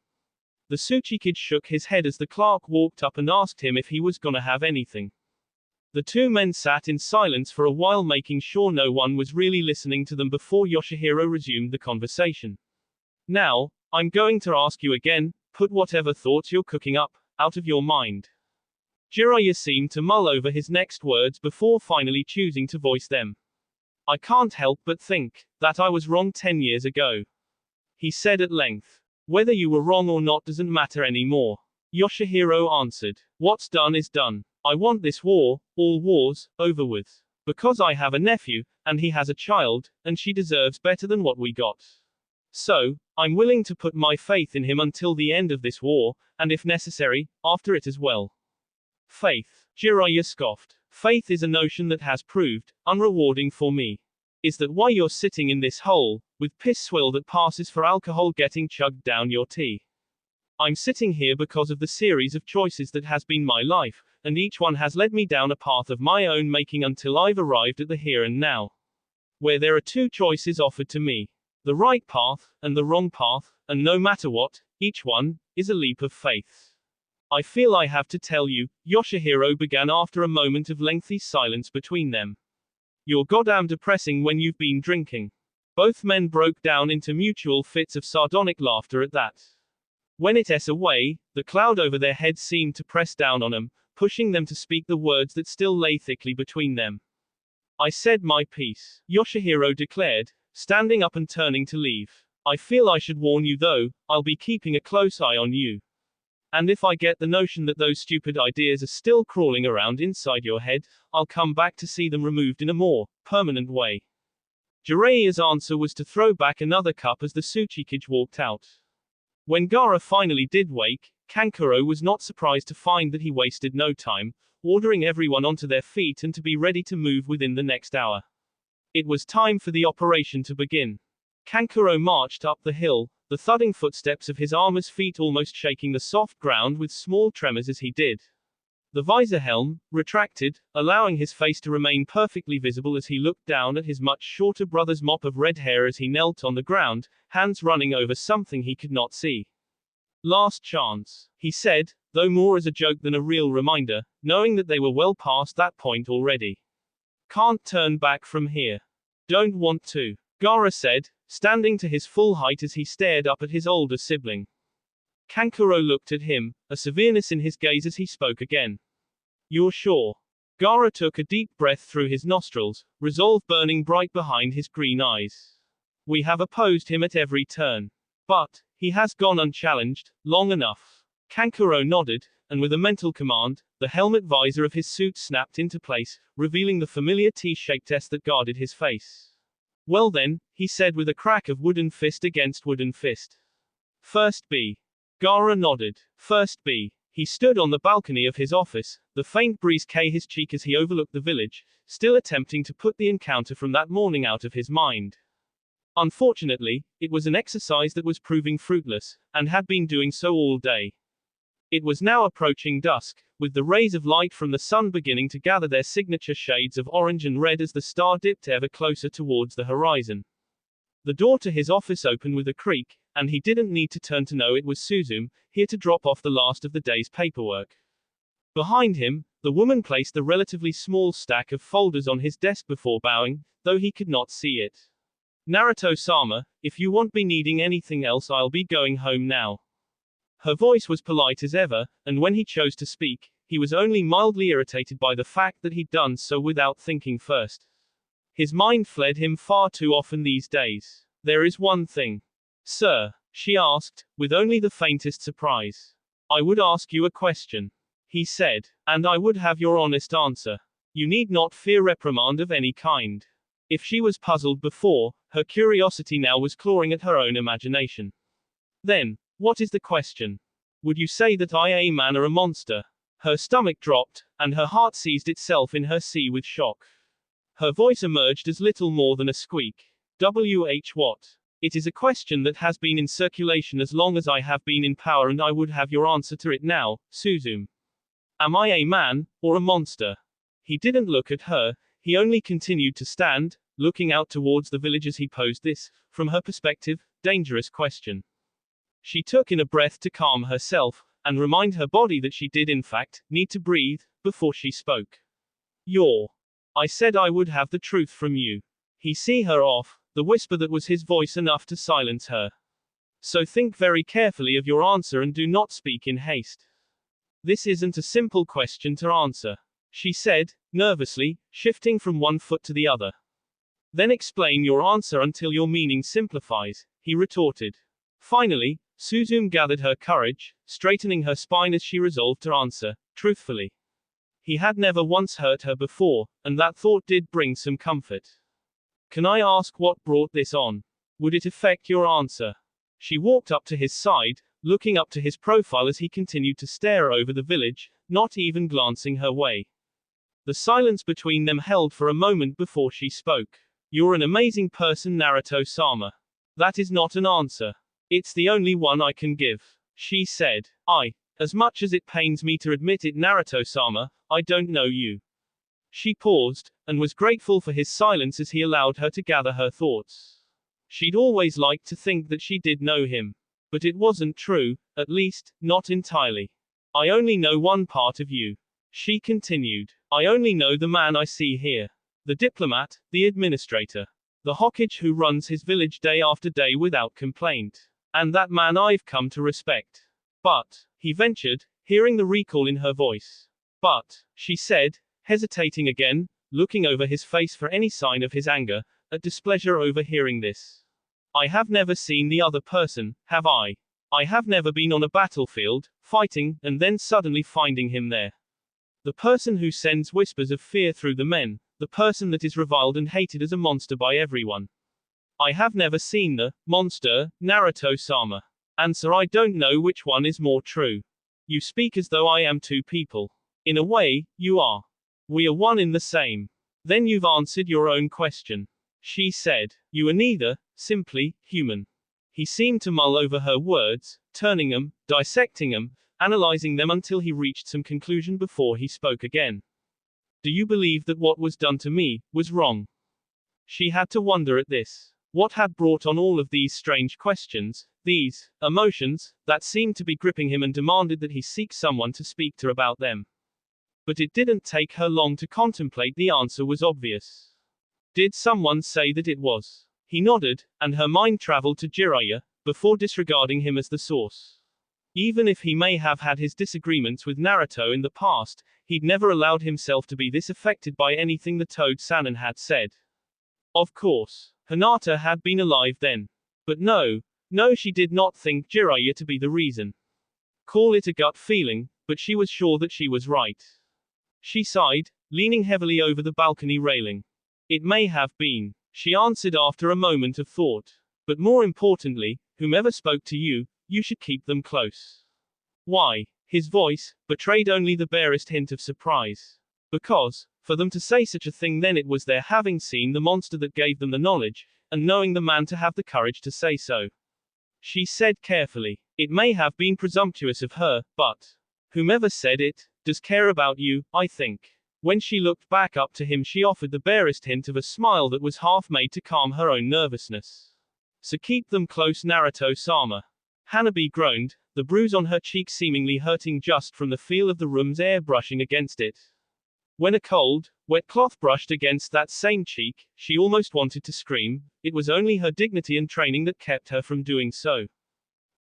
The Tsuchikage shook his head as the clerk walked up and asked him if he was gonna have anything. The two men sat in silence for a while making sure no one was really listening to them before Yoshihiro resumed the conversation. Now, I'm going to ask you again, put whatever thoughts you're cooking up, out of your mind. Jiraiya seemed to mull over his next words before finally choosing to voice them. I can't help but think that I was wrong 10 years ago. He said at length. Whether you were wrong or not doesn't matter anymore. Yoshihiro answered. What's done is done. I want this war, all wars, over with. Because I have a nephew, and he has a child, and she deserves better than what we got. So, I'm willing to put my faith in him until the end of this war, and if necessary, after it as well. Faith. Jiraiya scoffed. Faith is a notion that has proved unrewarding for me. Is that why you're sitting in this hole, with piss swill that passes for alcohol getting chugged down your tea? I'm sitting here because of the series of choices that has been my life, and each one has led me down a path of my own making until I've arrived at the here and now, where there are two choices offered to me. The right path, and the wrong path, and no matter what, each one, is a leap of faith. I feel I have to tell you, Yoshihiro began after a moment of lengthy silence between them. You're goddamn depressing when you've been drinking. Both men broke down into mutual fits of sardonic laughter at that. When it's away, the cloud over their heads seemed to press down on them, pushing them to speak the words that still lay thickly between them. I said my piece, Yoshihiro declared, standing up and turning to leave. I feel I should warn you though, I'll be keeping a close eye on you. And if I get the notion that those stupid ideas are still crawling around inside your head, I'll come back to see them removed in a more permanent way. Jiraiya's answer was to throw back another cup as the Tsuchikage walked out. When Gaara finally did wake, Kankuro was not surprised to find that he wasted no time, ordering everyone onto their feet and to be ready to move within the next hour. It was time for the operation to begin. Kankuro marched up the hill, the thudding footsteps of his armor's feet almost shaking the soft ground with small tremors as he did. The visor helm retracted, allowing his face to remain perfectly visible as he looked down at his much shorter brother's mop of red hair as he knelt on the ground, hands running over something he could not see. Last chance, he said, though more as a joke than a real reminder, knowing that they were well past that point already. Can't turn back from here. Don't want to, Gaara said, standing to his full height as he stared up at his older sibling. Kankuro looked at him, a severeness in his gaze as he spoke again. You're sure? Gaara took a deep breath through his nostrils, resolve burning bright behind his green eyes. We have opposed him at every turn. But he has gone unchallenged, long enough. Kankuro nodded, and with a mental command, the helmet visor of his suit snapped into place, revealing the familiar T-shaped S that guarded his face. Well then, he said with a crack of wooden fist against wooden fist. First B. Gaara nodded. First B. He stood on the balcony of his office, the faint breeze his cheek as he overlooked the village, still attempting to put the encounter from that morning out of his mind. Unfortunately, it was an exercise that was proving fruitless, and had been doing so all day. It was now approaching dusk, with the rays of light from the sun beginning to gather their signature shades of orange and red as the star dipped ever closer towards the horizon. The door to his office opened with a creak, and he didn't need to turn to know it was Suzume, here to drop off the last of the day's paperwork. Behind him, the woman placed the relatively small stack of folders on his desk before bowing, though he could not see it. Naruto-sama, if you won't be needing anything else, I'll be going home now. Her voice was polite as ever, and when he chose to speak, he was only mildly irritated by the fact that he'd done so without thinking first. His mind fled him far too often these days. There is one thing. Sir, she asked, with only the faintest surprise. I would ask you a question. He said, and I would have your honest answer. You need not fear reprimand of any kind. If she was puzzled before, her curiosity now was clawing at her own imagination. Then, what is the question? Would you say that I am a man or a monster? Her stomach dropped, and her heart seized itself in her sea with shock. Her voice emerged as little more than a squeak. What? It is a question that has been in circulation as long as I have been in power, and I would have your answer to it now, Suzume. Am I a man, or a monster? He didn't look at her, he only continued to stand, looking out towards the village as he posed this, from her perspective, dangerous question. She took in a breath to calm herself, and remind her body that she did in fact, need to breathe, before she spoke. I said I would have the truth from you. He see her off, the whisper that was his voice enough to silence her. So think very carefully of your answer and do not speak in haste. This isn't a simple question to answer, she said, nervously, shifting from one foot to the other. Then explain your answer until your meaning simplifies, he retorted. Finally, Suzume gathered her courage, straightening her spine as she resolved to answer, truthfully. He had never once hurt her before, and that thought did bring some comfort. Can I ask what brought this on? Would it affect your answer? She walked up to his side, looking up to his profile as he continued to stare over the village, not even glancing her way. The silence between them held for a moment before she spoke. You're an amazing person, Naruto-sama. That is not an answer. It's the only one I can give. She said. As much as it pains me to admit it, Naruto-sama, I don't know you. She paused, and was grateful for his silence as he allowed her to gather her thoughts. She'd always liked to think that she did know him. But it wasn't true, at least, not entirely. I only know one part of you. She continued. I only know the man I see here. The diplomat, the administrator. The Hokage who runs his village day after day without complaint. And that man I've come to respect. But, he ventured, hearing the recall in her voice. But, she said, hesitating again, looking over his face for any sign of his anger, at displeasure over hearing this. I have never seen the other person, have I? I have never been on a battlefield, fighting, and then suddenly finding him there. The person who sends whispers of fear through the men, the person that is reviled and hated as a monster by everyone. I have never seen the monster, Naruto-sama. Answer: I don't know which one is more true. You speak as though I am two people. In a way, you are. We are one in the same. Then you've answered your own question. She said. You are neither, simply, human. He seemed to mull over her words, turning them, dissecting them, analyzing them until he reached some conclusion before he spoke again. Do you believe that what was done to me was wrong? She had to wonder at this. What had brought on all of these strange questions, these emotions, that seemed to be gripping him and demanded that he seek someone to speak to about them? But it didn't take her long to contemplate. The answer was obvious. Did someone say that it was? He nodded, and her mind traveled to Jiraiya, before disregarding him as the source. Even if he may have had his disagreements with Naruto in the past, he'd never allowed himself to be this affected by anything the Toad-Sannin had said. Of course, Hinata had been alive then. But no, she did not think Jiraiya to be the reason. Call it a gut feeling, but she was sure that she was right. She sighed, leaning heavily over the balcony railing. It may have been, she answered after a moment of thought. But more importantly, whomever spoke to you, you should keep them close. Why? His voice betrayed only the barest hint of surprise. Because, for them to say such a thing, then it was their having seen the monster that gave them the knowledge, and knowing the man to have the courage to say so. She said carefully. It may have been presumptuous of her, but whomever said it does care about you, I think. When she looked back up to him, she offered the barest hint of a smile that was half made to calm her own nervousness. So keep them close, Naruto-sama. Hanabi groaned, the bruise on her cheek seemingly hurting just from the feel of the room's air brushing against it. When a cold, wet cloth brushed against that same cheek, she almost wanted to scream. It was only her dignity and training that kept her from doing so.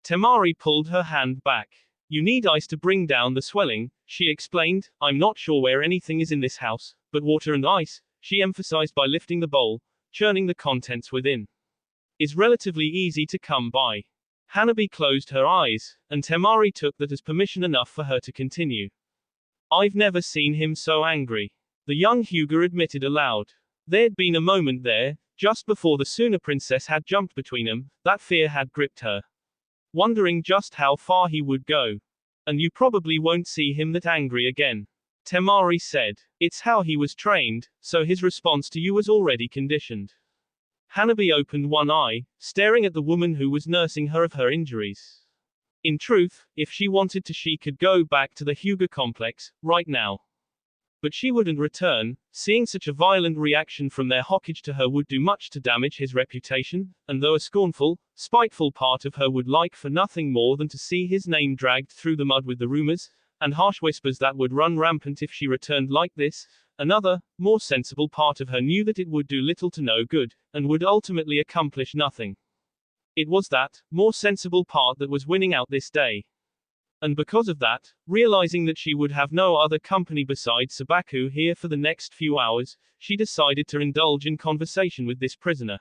Temari pulled her hand back. You need ice to bring down the swelling, she explained. I'm not sure where anything is in this house, but water and ice, she emphasized by lifting the bowl, churning the contents within, is relatively easy to come by. Hanabi closed her eyes, and Temari took that as permission enough for her to continue. I've never seen him so angry, the young Hyuga admitted aloud. There'd been a moment there, just before the Suna princess had jumped between them, that fear had gripped her. Wondering just how far he would go. And you probably won't see him that angry again, Temari said. It's how he was trained, so his response to you was already conditioned. Hanabi opened one eye, staring at the woman who was nursing her of her injuries. In truth, if she wanted to, she could go back to the Hyuga complex, right now. But she wouldn't return. Seeing such a violent reaction from their Hokage to her would do much to damage his reputation, and though a scornful, spiteful part of her would like for nothing more than to see his name dragged through the mud with the rumors, and harsh whispers that would run rampant if she returned like this, another, more sensible part of her knew that it would do little to no good, and would ultimately accomplish nothing. It was that, more sensible part that was winning out this day. And because of that, realizing that she would have no other company besides Sabaku here for the next few hours, she decided to indulge in conversation with this prisoner.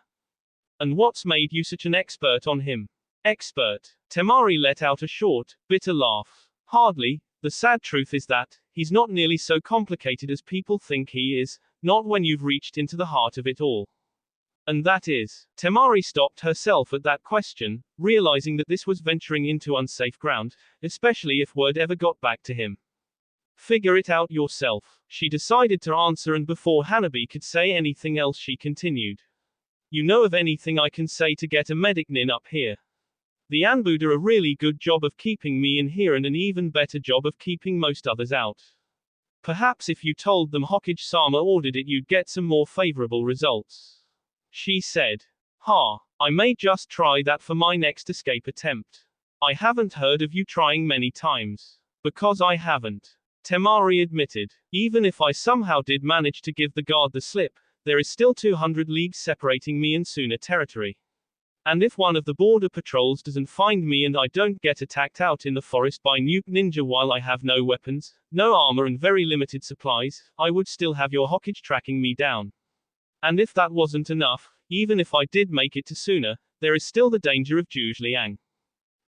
And what's made you such an expert on him? Expert? Temari let out a short, bitter laugh. Hardly. The sad truth is that he's not nearly so complicated as people think he is, not when you've reached into the heart of it all. And that is. Temari stopped herself at that question, realizing that this was venturing into unsafe ground, especially if word ever got back to him. Figure it out yourself, she decided to answer, and before Hanabi could say anything else she continued. You know of anything I can say to get a medic nin up here? The Anbu do a really good job of keeping me in here and an even better job of keeping most others out. Perhaps if you told them Hokage-sama ordered it you'd get some more favorable results. She said. I may just try that for my next escape attempt. I haven't heard of you trying many times. Because I haven't. Temari admitted. Even if I somehow did manage to give the guard the slip, there is still 200 leagues separating me and Suna territory. And if one of the border patrols doesn't find me and I don't get attacked out in the forest by Nuke Ninja while I have no weapons, no armor and very limited supplies, I would still have your Hokage tracking me down. And if that wasn't enough, even if I did make it to Suna, there is still the danger of Zhuge.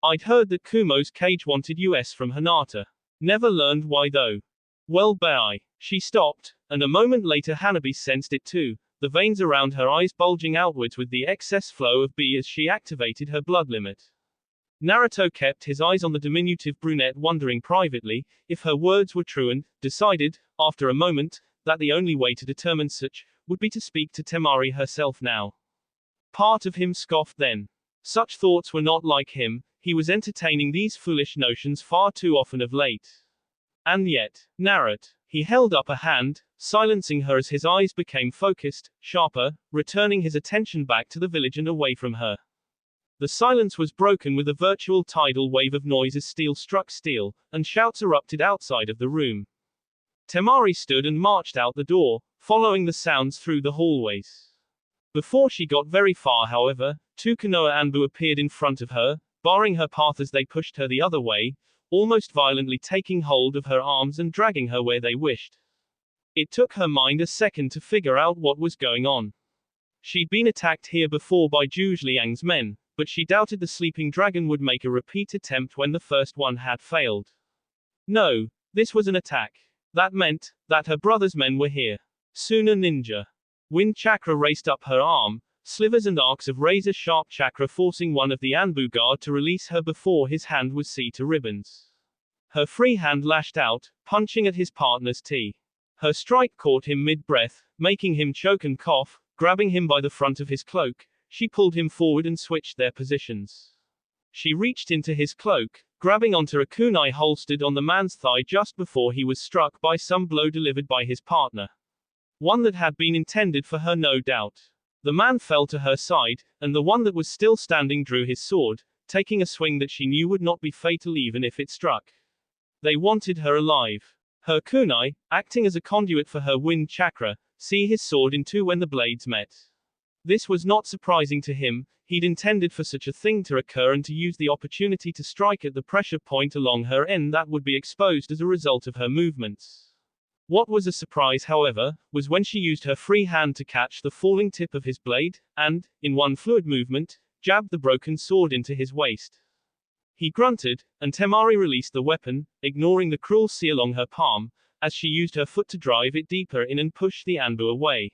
I'd heard that Kumo's cage wanted US from Hinata. Never learned why though. Well bye. She stopped, and a moment later Hanabi sensed it too, the veins around her eyes bulging outwards with the excess flow of B as she activated her blood limit. Naruto kept his eyes on the diminutive brunette wondering privately, if her words were true and, decided, after a moment, that the only way to determine such, would be to speak to Temari herself now. Part of him scoffed then. Such thoughts were not like him, he was entertaining these foolish notions far too often of late. And yet, Narut. He held up a hand, silencing her as his eyes became focused, sharper, returning his attention back to the village and away from her. The silence was broken with a virtual tidal wave of noise as steel struck steel, and shouts erupted outside of the room. Temari stood and marched out the door, following the sounds through the hallways. Before she got very far, however, two Konoha Anbu appeared in front of her, barring her path as they pushed her the other way, almost violently taking hold of her arms and dragging her where they wished. It took her mind a second to figure out what was going on. She'd been attacked here before by Zhuge men, but she doubted the sleeping dragon would make a repeat attempt when the first one had failed. No, this was an attack. That meant that her brother's men were here. Suna Ninja. Wind chakra raced up her arm, slivers and arcs of razor-sharp chakra forcing one of the Anbu guard to release her before his hand was seized to ribbons. Her free hand lashed out, punching at his partner's T. Her strike caught him mid-breath, making him choke and cough. Grabbing him by the front of his cloak, she pulled him forward and switched their positions. She reached into his cloak, grabbing onto a kunai holstered on the man's thigh just before he was struck by some blow delivered by his partner. One that had been intended for her, no doubt. The man fell to her side, and the one that was still standing drew his sword, taking a swing that she knew would not be fatal even if it struck. They wanted her alive. Her kunai, acting as a conduit for her wind chakra, see his sword in two when the blades met. This was not surprising to him, he'd intended for such a thing to occur and to use the opportunity to strike at the pressure point along her end that would be exposed as a result of her movements. What was a surprise, however, was when she used her free hand to catch the falling tip of his blade, and, in one fluid movement, jabbed the broken sword into his waist. He grunted, and Temari released the weapon, ignoring the cruel C along her palm, as she used her foot to drive it deeper in and push the Anbu away.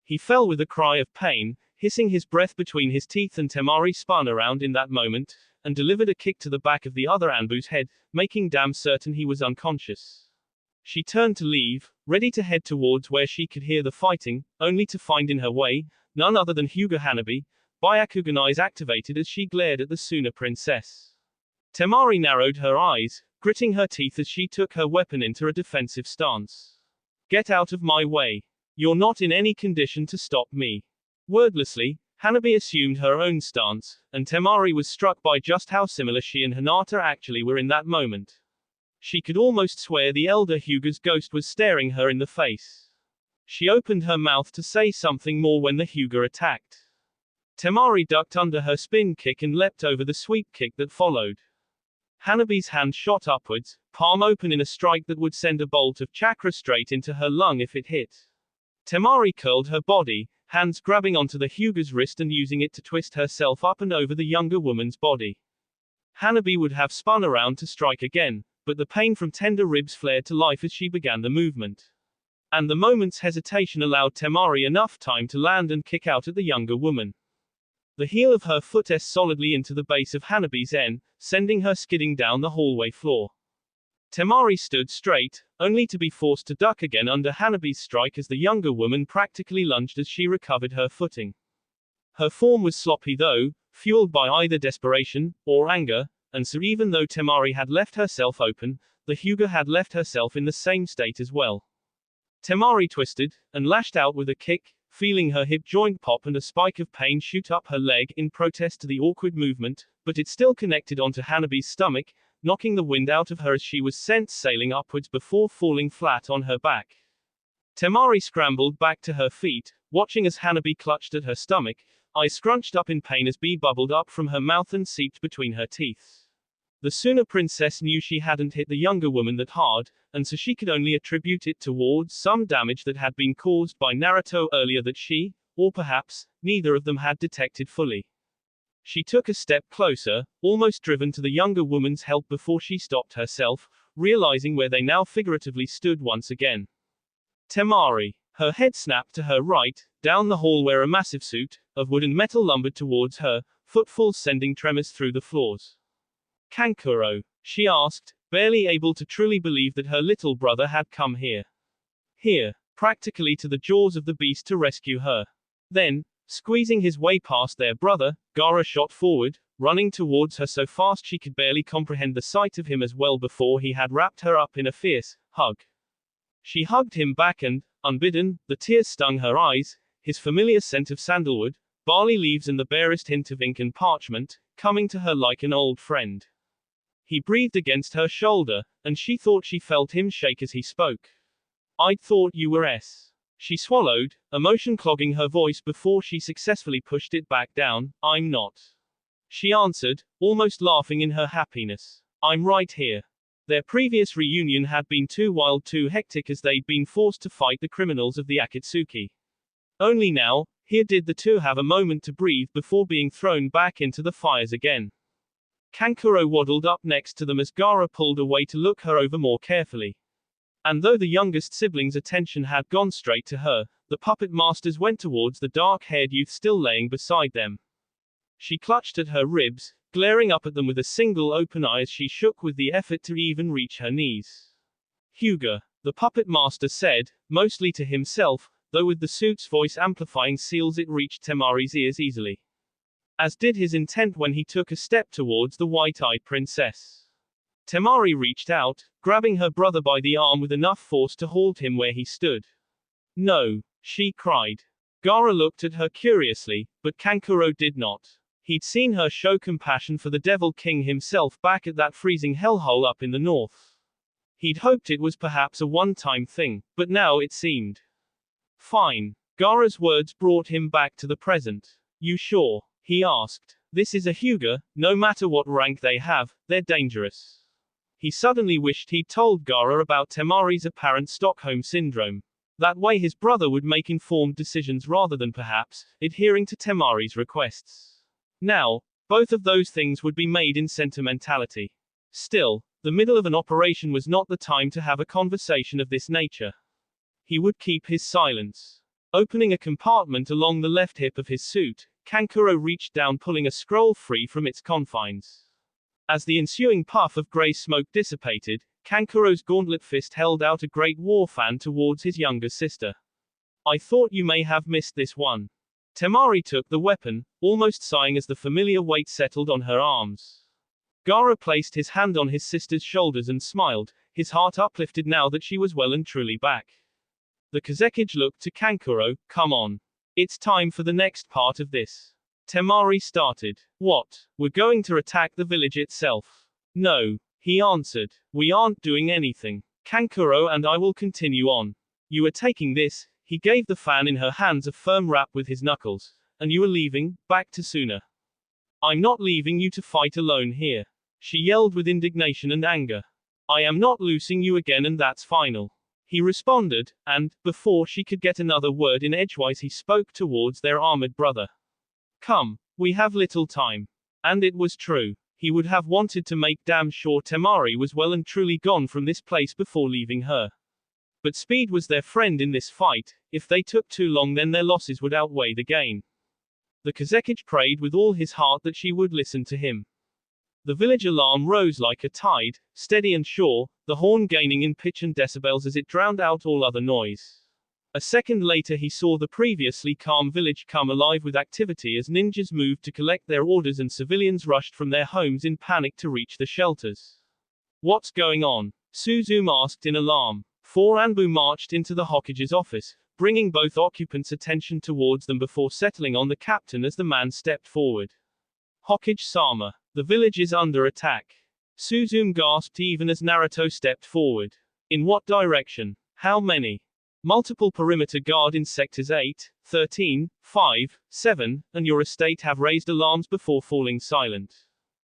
He fell with a cry of pain, hissing his breath between his teeth, and Temari spun around in that moment, and delivered a kick to the back of the other Anbu's head, making damn certain he was unconscious. She turned to leave, ready to head towards where she could hear the fighting, only to find in her way, none other than Hyuga Hanabi, Byakugan eyes activated as she glared at the Suna princess. Temari narrowed her eyes, gritting her teeth as she took her weapon into a defensive stance. Get out of my way. You're not in any condition to stop me. Wordlessly, Hanabi assumed her own stance, and Temari was struck by just how similar she and Hinata actually were in that moment. She could almost swear the elder Hyuga's ghost was staring her in the face. She opened her mouth to say something more when the Hyuga attacked. Temari ducked under her spin kick and leapt over the sweep kick that followed. Hanabi's hand shot upwards, palm open in a strike that would send a bolt of chakra straight into her lung if it hit. Temari curled her body, hands grabbing onto the Hyuga's wrist and using it to twist herself up and over the younger woman's body. Hanabi would have spun around to strike again, but the pain from tender ribs flared to life as she began the movement. And the moment's hesitation allowed Temari enough time to land and kick out at the younger woman. The heel of her foot solidly into the base of Hanabi's N, sending her skidding down the hallway floor. Temari stood straight, only to be forced to duck again under Hanabi's strike as the younger woman practically lunged as she recovered her footing. Her form was sloppy though, fueled by either desperation or anger, and so even though Temari had left herself open, the Hyuga had left herself in the same state as well. Temari twisted, and lashed out with a kick, feeling her hip joint pop and a spike of pain shoot up her leg in protest to the awkward movement, but it still connected onto Hanabi's stomach, knocking the wind out of her as she was sent sailing upwards before falling flat on her back. Temari scrambled back to her feet, watching as Hanabi clutched at her stomach, eyes scrunched up in pain as bee bubbled up from her mouth and seeped between her teeth. The Suna princess knew she hadn't hit the younger woman that hard, and so she could only attribute it towards some damage that had been caused by Naruto earlier that she, or perhaps, neither of them had detected fully. She took a step closer, almost driven to the younger woman's help before she stopped herself, realizing where they now figuratively stood once again. Temari. Her head snapped to her right, down the hall where a massive suit of wood and metal lumbered towards her, footfalls sending tremors through the floors. Kankuro? She asked, barely able to truly believe that her little brother had come here. Here, practically to the jaws of the beast to rescue her. Then, squeezing his way past their brother, Gaara shot forward, running towards her so fast she could barely comprehend the sight of him as well before he had wrapped her up in a fierce hug. She hugged him back and, unbidden, the tears stung her eyes, his familiar scent of sandalwood, barley leaves and the barest hint of ink and parchment, coming to her like an old friend. He breathed against her shoulder, and she thought she felt him shake as he spoke. I'd thought you were S. She swallowed, emotion clogging her voice before she successfully pushed it back down. I'm not. She answered, almost laughing in her happiness. I'm right here. Their previous reunion had been too wild, too hectic as they'd been forced to fight the criminals of the Akatsuki. Only now, here did the two have a moment to breathe before being thrown back into the fires again. Kankuro waddled up next to them as Gaara pulled away to look her over more carefully. And though the youngest sibling's attention had gone straight to her, the puppet masters went towards the dark-haired youth still laying beside them. She clutched at her ribs, glaring up at them with a single open eye as she shook with the effort to even reach her knees. Hyuga, the puppet master said, mostly to himself, though with the suit's voice amplifying seals it reached Temari's ears easily. As did his intent when he took a step towards the white-eyed princess. Temari reached out, grabbing her brother by the arm with enough force to halt him where he stood. No, she cried. Gaara looked at her curiously, but Kankuro did not. He'd seen her show compassion for the Devil King himself back at that freezing hellhole up in the north. He'd hoped it was perhaps a one-time thing, but now it seemed. Fine. Gaara's words brought him back to the present. You sure? He asked. This is a Hyuga, no matter what rank they have, they're dangerous. He suddenly wished he'd told Gaara about Temari's apparent Stockholm syndrome. That way his brother would make informed decisions rather than perhaps adhering to Temari's requests. Now, both of those things would be made in sentimentality. Still, the middle of an operation was not the time to have a conversation of this nature. He would keep his silence. Opening a compartment along the left hip of his suit, Kankuro reached down pulling a scroll free from its confines. As the ensuing puff of grey smoke dissipated, Kankuro's gauntlet fist held out a great war fan towards his younger sister. I thought you may have missed this one. Temari took the weapon, almost sighing as the familiar weight settled on her arms. Gaara placed his hand on his sister's shoulders and smiled, his heart uplifted now that she was well and truly back. The Kazekage looked to Kankuro. Come on. It's time for the next part of this. Temari started. What? We're going to attack the village itself. No. He answered. We aren't doing anything. Kankuro and I will continue on. You are taking this. He gave the fan in her hands a firm rap with his knuckles. And you are leaving, back to Suna. I'm not leaving you to fight alone here. She yelled with indignation and anger. I am not losing you again and that's final. He responded, and, before she could get another word in edgewise he spoke towards their armored brother. Come, we have little time. And it was true. He would have wanted to make damn sure Temari was well and truly gone from this place before leaving her. But speed was their friend in this fight. If they took too long then their losses would outweigh the gain. The Kazekage prayed with all his heart that she would listen to him. The village alarm rose like a tide, steady and sure, the horn gaining in pitch and decibels as it drowned out all other noise. A second later he saw the previously calm village come alive with activity as ninjas moved to collect their orders and civilians rushed from their homes in panic to reach the shelters. What's going on? Suzume asked in alarm. 4 Anbu marched into the Hokage's office, bringing both occupants' attention towards them before settling on the captain as the man stepped forward. Hokage-sama, the village is under attack. Suzume gasped even as Naruto stepped forward. In what direction? How many? Multiple perimeter guard in sectors 8, 13, 5, 7, and your estate have raised alarms before falling silent.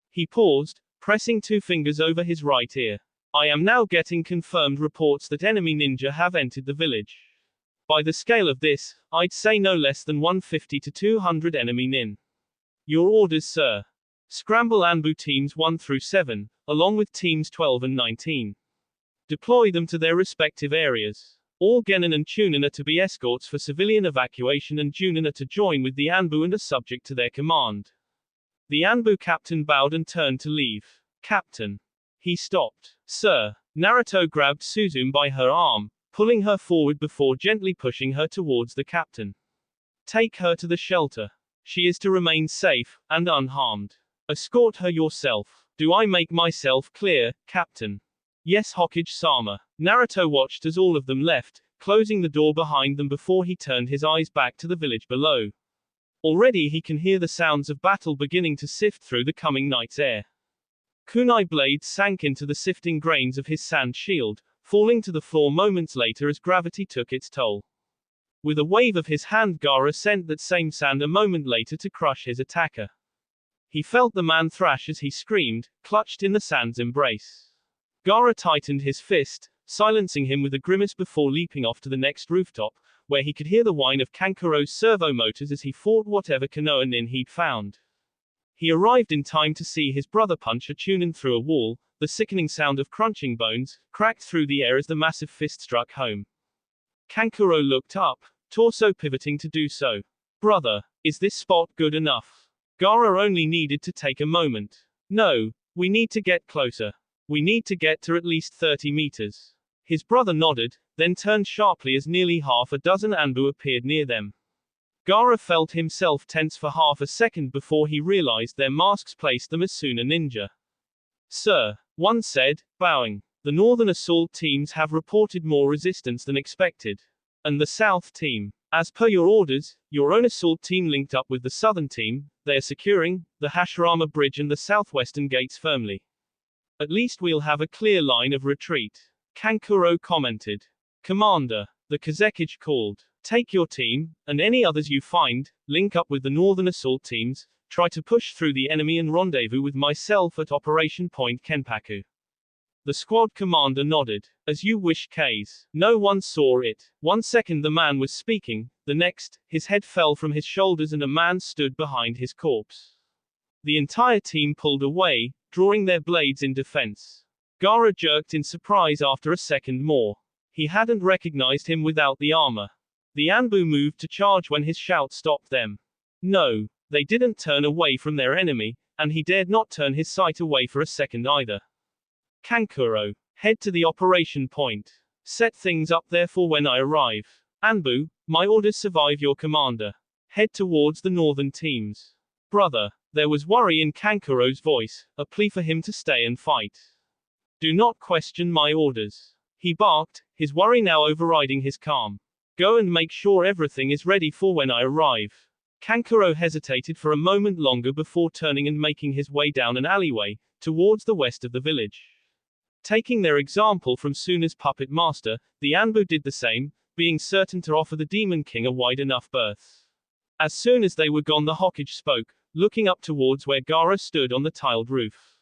He paused, pressing 2 fingers over his right ear. I am now getting confirmed reports that enemy ninja have entered the village. By the scale of this, I'd say no less than 150 to 200 enemy nin. Your orders, sir. Scramble Anbu teams 1 through 7, along with teams 12 and 19. Deploy them to their respective areas. All Genin and Chunin are to be escorts for civilian evacuation and Junin are to join with the Anbu and are subject to their command. The Anbu captain bowed and turned to leave. Captain. He stopped. Sir. Naruto grabbed Suzume by her arm, pulling her forward before gently pushing her towards the captain. Take her to the shelter. She is to remain safe, and unharmed. Escort her yourself. Do I make myself clear, Captain? Yes, Hokage-sama. Naruto watched as all of them left, closing the door behind them before he turned his eyes back to the village below. Already he can hear the sounds of battle beginning to sift through the coming night's air. Kunai blades sank into the sifting grains of his sand shield, falling to the floor moments later as gravity took its toll. With a wave of his hand, Gaara sent that same sand a moment later to crush his attacker. He felt the man thrash as he screamed, clutched in the sand's embrace. Gaara tightened his fist, silencing him with a grimace before leaping off to the next rooftop, where he could hear the whine of Kankuro's servo motors as he fought whatever Konoha nin he'd found. He arrived in time to see his brother punch a Chunin through a wall, the sickening sound of crunching bones, cracked through the air as the massive fist struck home. Kankuro looked up, torso pivoting to do so. Brother, is this spot good enough? Gaara only needed to take a moment. No, we need to get closer. We need to get to at least 30 meters. His brother nodded, then turned sharply as nearly half a dozen Anbu appeared near them. Gaara felt himself tense for half a second before he realized their masks placed them as Suna ninja. Sir, one said, bowing. The northern assault teams have reported more resistance than expected. And the south team. As per your orders, your own assault team linked up with the southern team, they are securing the Hashirama Bridge and the southwestern gates firmly. At least we'll have a clear line of retreat. Kankuro commented. Commander, the Kazekage called. Take your team, and any others you find, link up with the northern assault teams, try to push through the enemy and rendezvous with myself at Operation Point Kenpaku. The squad commander nodded. As you wish, Case. No one saw it. 1 second the man was speaking, the next, his head fell from his shoulders and a man stood behind his corpse. The entire team pulled away, drawing their blades in defense. Gaara jerked in surprise after a second more. He hadn't recognized him without the armor. The Anbu moved to charge when his shout stopped them. No, they didn't turn away from their enemy, and he dared not turn his sight away for a second either. Kankuro, head to the operation point. Set things up there for when I arrive. Anbu, my orders survive your commander. Head towards the northern teams. Brother, there was worry in Kankuro's voice, a plea for him to stay and fight. Do not question my orders. He barked, his worry now overriding his calm. Go and make sure everything is ready for when I arrive. Kankuro hesitated for a moment longer before turning and making his way down an alleyway, towards the west of the village. Taking their example from Suna's puppet master, the Anbu did the same, being certain to offer the Demon King a wide enough berth. As soon as they were gone, the Hokage spoke, looking up towards where Gaara stood on the tiled roof.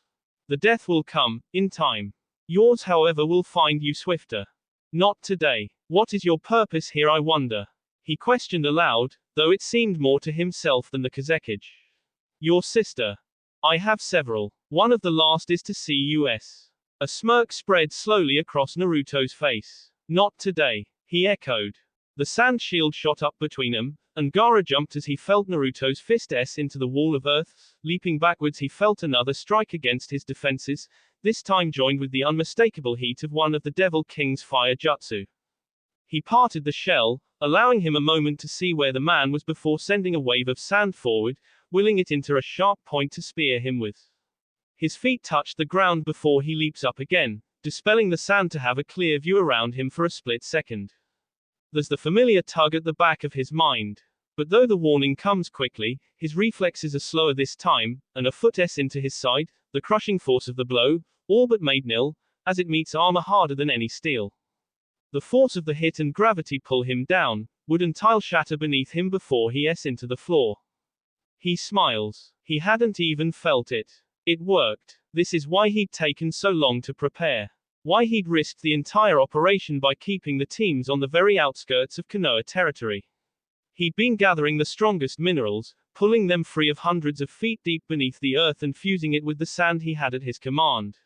The death will come, in time. Yours, however, will find you swifter. Not today. What is your purpose here, I wonder? He questioned aloud, though it seemed more to himself than the Kazekage. Your sister. I have several. One of the last is to see us. A smirk spread slowly across Naruto's face. Not today, he echoed. The sand shield shot up between them, and Gaara jumped as he felt Naruto's fist into the wall of earth. Leaping backwards, he felt another strike against his defenses, this time joined with the unmistakable heat of one of the Devil King's fire jutsu. He parted the shell, allowing him a moment to see where the man was before sending a wave of sand forward, willing it into a sharp point to spear him with. His feet touched the ground before he leaps up again, dispelling the sand to have a clear view around him for a split second. There's the familiar tug at the back of his mind. But though the warning comes quickly, his reflexes are slower this time, and a foot into his side, the crushing force of the blow, all but made nil, as it meets armor harder than any steel. The force of the hit and gravity pull him down, wooden tile shatter beneath him before he into the floor. He smiles. He hadn't even felt it. It worked. This is why he'd taken so long to prepare. Why he'd risked the entire operation by keeping the teams on the very outskirts of Konoha territory. He'd been gathering the strongest minerals, pulling them free of hundreds of feet deep beneath the earth and fusing it with the sand he had at his command.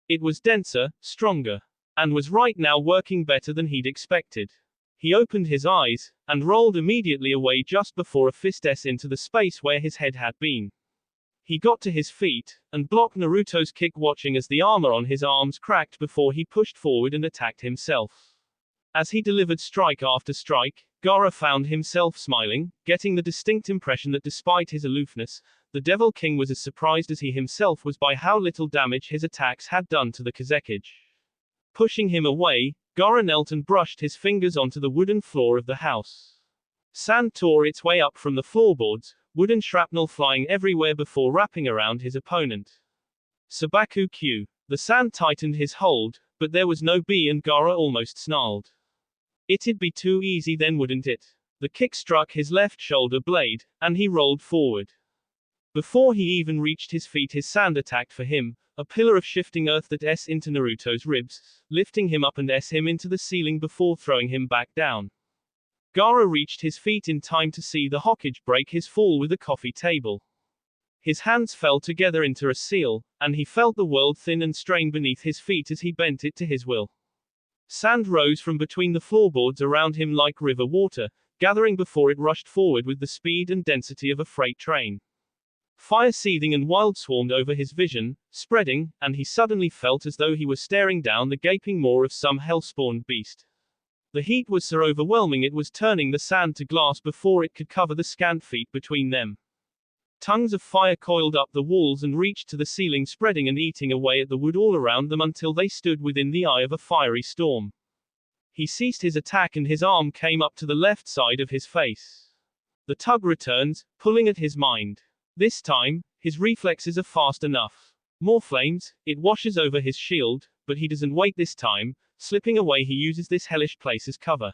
It was denser, stronger, and was right now working better than he'd expected. He opened his eyes, and rolled immediately away just before a fist into the space where his head had been. He got to his feet, and blocked Naruto's kick, watching as the armor on his arms cracked before he pushed forward and attacked himself. As he delivered strike after strike, Gaara found himself smiling, getting the distinct impression that despite his aloofness, the Devil King was as surprised as he himself was by how little damage his attacks had done to the Kazekage. Pushing him away, Gaara knelt and brushed his fingers onto the wooden floor of the house. Sand tore its way up from the floorboards, wooden shrapnel flying everywhere before wrapping around his opponent. Sabaku Q. The sand tightened his hold, but there was no B, and Gaara almost snarled. It'd be too easy then, wouldn't it? The kick struck his left shoulder blade, and he rolled forward. Before he even reached his feet, his sand attacked for him, a pillar of shifting earth that into Naruto's ribs, lifting him up and him into the ceiling before throwing him back down. Gaara reached his feet in time to see the Hokage break his fall with a coffee table. His hands fell together into a seal, and he felt the world thin and strain beneath his feet as he bent it to his will. Sand rose from between the floorboards around him like river water, gathering before it rushed forward with the speed and density of a freight train. Fire seething and wild swarmed over his vision, spreading, and he suddenly felt as though he were staring down the gaping maw of some hell-spawned beast. The heat was so overwhelming it was turning the sand to glass before it could cover the scant feet between them. Tongues of fire coiled up the walls and reached to the ceiling, spreading and eating away at the wood all around them until they stood within the eye of a fiery storm. He ceased his attack and his arm came up to the left side of his face. The tug returns, pulling at his mind. This time, his reflexes are fast enough. More flames, it washes over his shield, but he doesn't wait this time. Slipping away, he uses this hellish place as cover.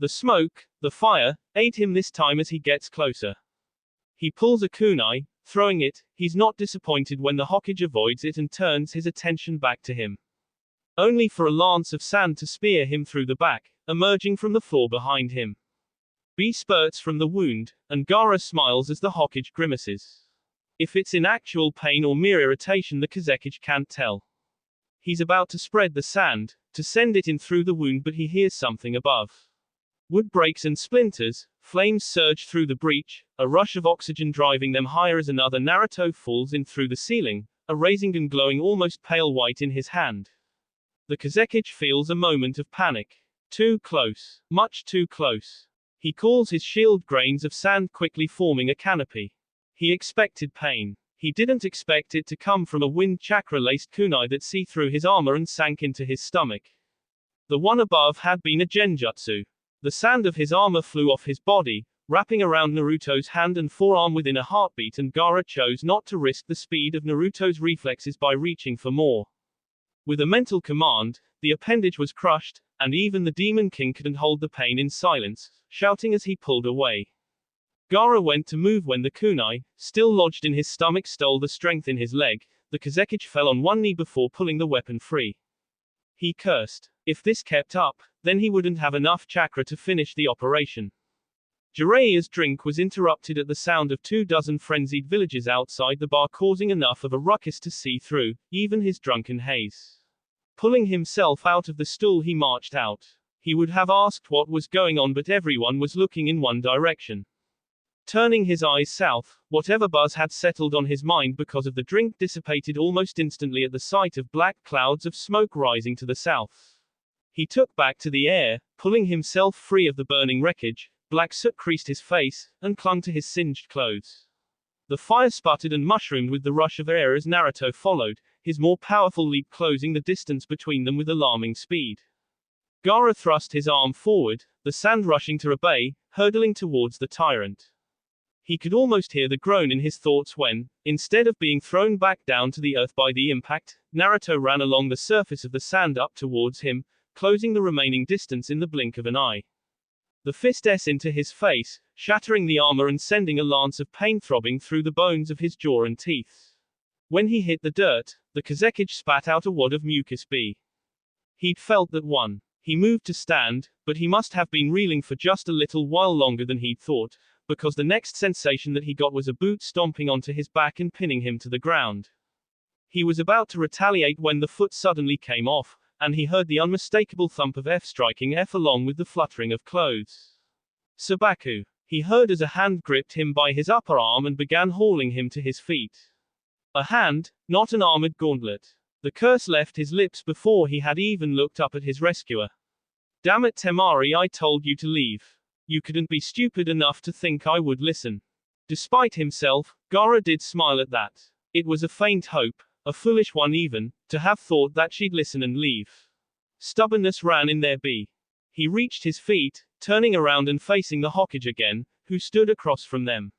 The smoke, the fire, aid him this time as he gets closer. He pulls a kunai, throwing it. He's not disappointed when the Hokage avoids it and turns his attention back to him. Only for a lance of sand to spear him through the back, emerging from the floor behind him. B spurts from the wound, and Gaara smiles as the Hokage grimaces. If it's in actual pain or mere irritation, the Kazekage can't tell. He's about to spread the sand, to send it in through the wound, but he hears something above. Wood breaks and splinters, flames surge through the breach, a rush of oxygen driving them higher as another Naruto falls in through the ceiling, a Rasengan glowing almost pale white in his hand. The Kazekage feels a moment of panic. Too close. Much too close. He calls his shield, grains of sand quickly forming a canopy. He expected pain. He didn't expect it to come from a wind chakra-laced kunai that see through his armor and sank into his stomach. The one above had been a genjutsu. The sand of his armor flew off his body, wrapping around Naruto's hand and forearm within a heartbeat, and Gaara chose not to risk the speed of Naruto's reflexes by reaching for more. With a mental command, the appendage was crushed, and even the Demon King couldn't hold the pain in silence, shouting as he pulled away. Gaara went to move when the kunai, still lodged in his stomach, stole the strength in his leg. The Kazekage fell on one knee before pulling the weapon free. He cursed. If this kept up, then he wouldn't have enough chakra to finish the operation. Jiraiya's drink was interrupted at the sound of 24 frenzied villagers outside the bar, causing enough of a ruckus to see through, even his drunken haze. Pulling himself out of the stool, he marched out. He would have asked what was going on, but everyone was looking in one direction. Turning his eyes south, whatever buzz had settled on his mind because of the drink dissipated almost instantly at the sight of black clouds of smoke rising to the south. He took back to the air, Pulling himself free of the burning wreckage, black soot creased his face, and clung to his singed clothes. The fire sputtered and mushroomed with the rush of air as Naruto followed, his more powerful leap closing the distance between them with alarming speed. Gaara thrust his arm forward, the sand rushing to obey, hurtling towards the tyrant. He could almost hear the groan in his thoughts when, instead of being thrown back down to the earth by the impact, Naruto ran along the surface of the sand up towards him, closing the remaining distance in the blink of an eye. The fist into his face, shattering the armor and sending a lance of pain throbbing through the bones of his jaw and teeth. When he hit the dirt, the Kazekage spat out a wad of mucus. He'd felt that one. He moved to stand, but he must have been reeling for just a little while longer than he'd thought, because the next sensation that he got was a boot stomping onto his back and pinning him to the ground. He was about to retaliate when the foot suddenly came off, and he heard the unmistakable thump of F striking F along with the fluttering of clothes. Sabaku, he heard as a hand gripped him by his upper arm and began hauling him to his feet. A hand, not an armored gauntlet. The curse left his lips before he had even looked up at his rescuer. Damn it, Temari, I told you to leave. You couldn't be stupid enough to think I would listen. Despite himself, Gaara did smile at that. It was a faint hope, a foolish one even, to have thought that she'd listen and leave. Stubbornness ran in there. He reached his feet, turning around and facing the Hokage again, who stood across from them.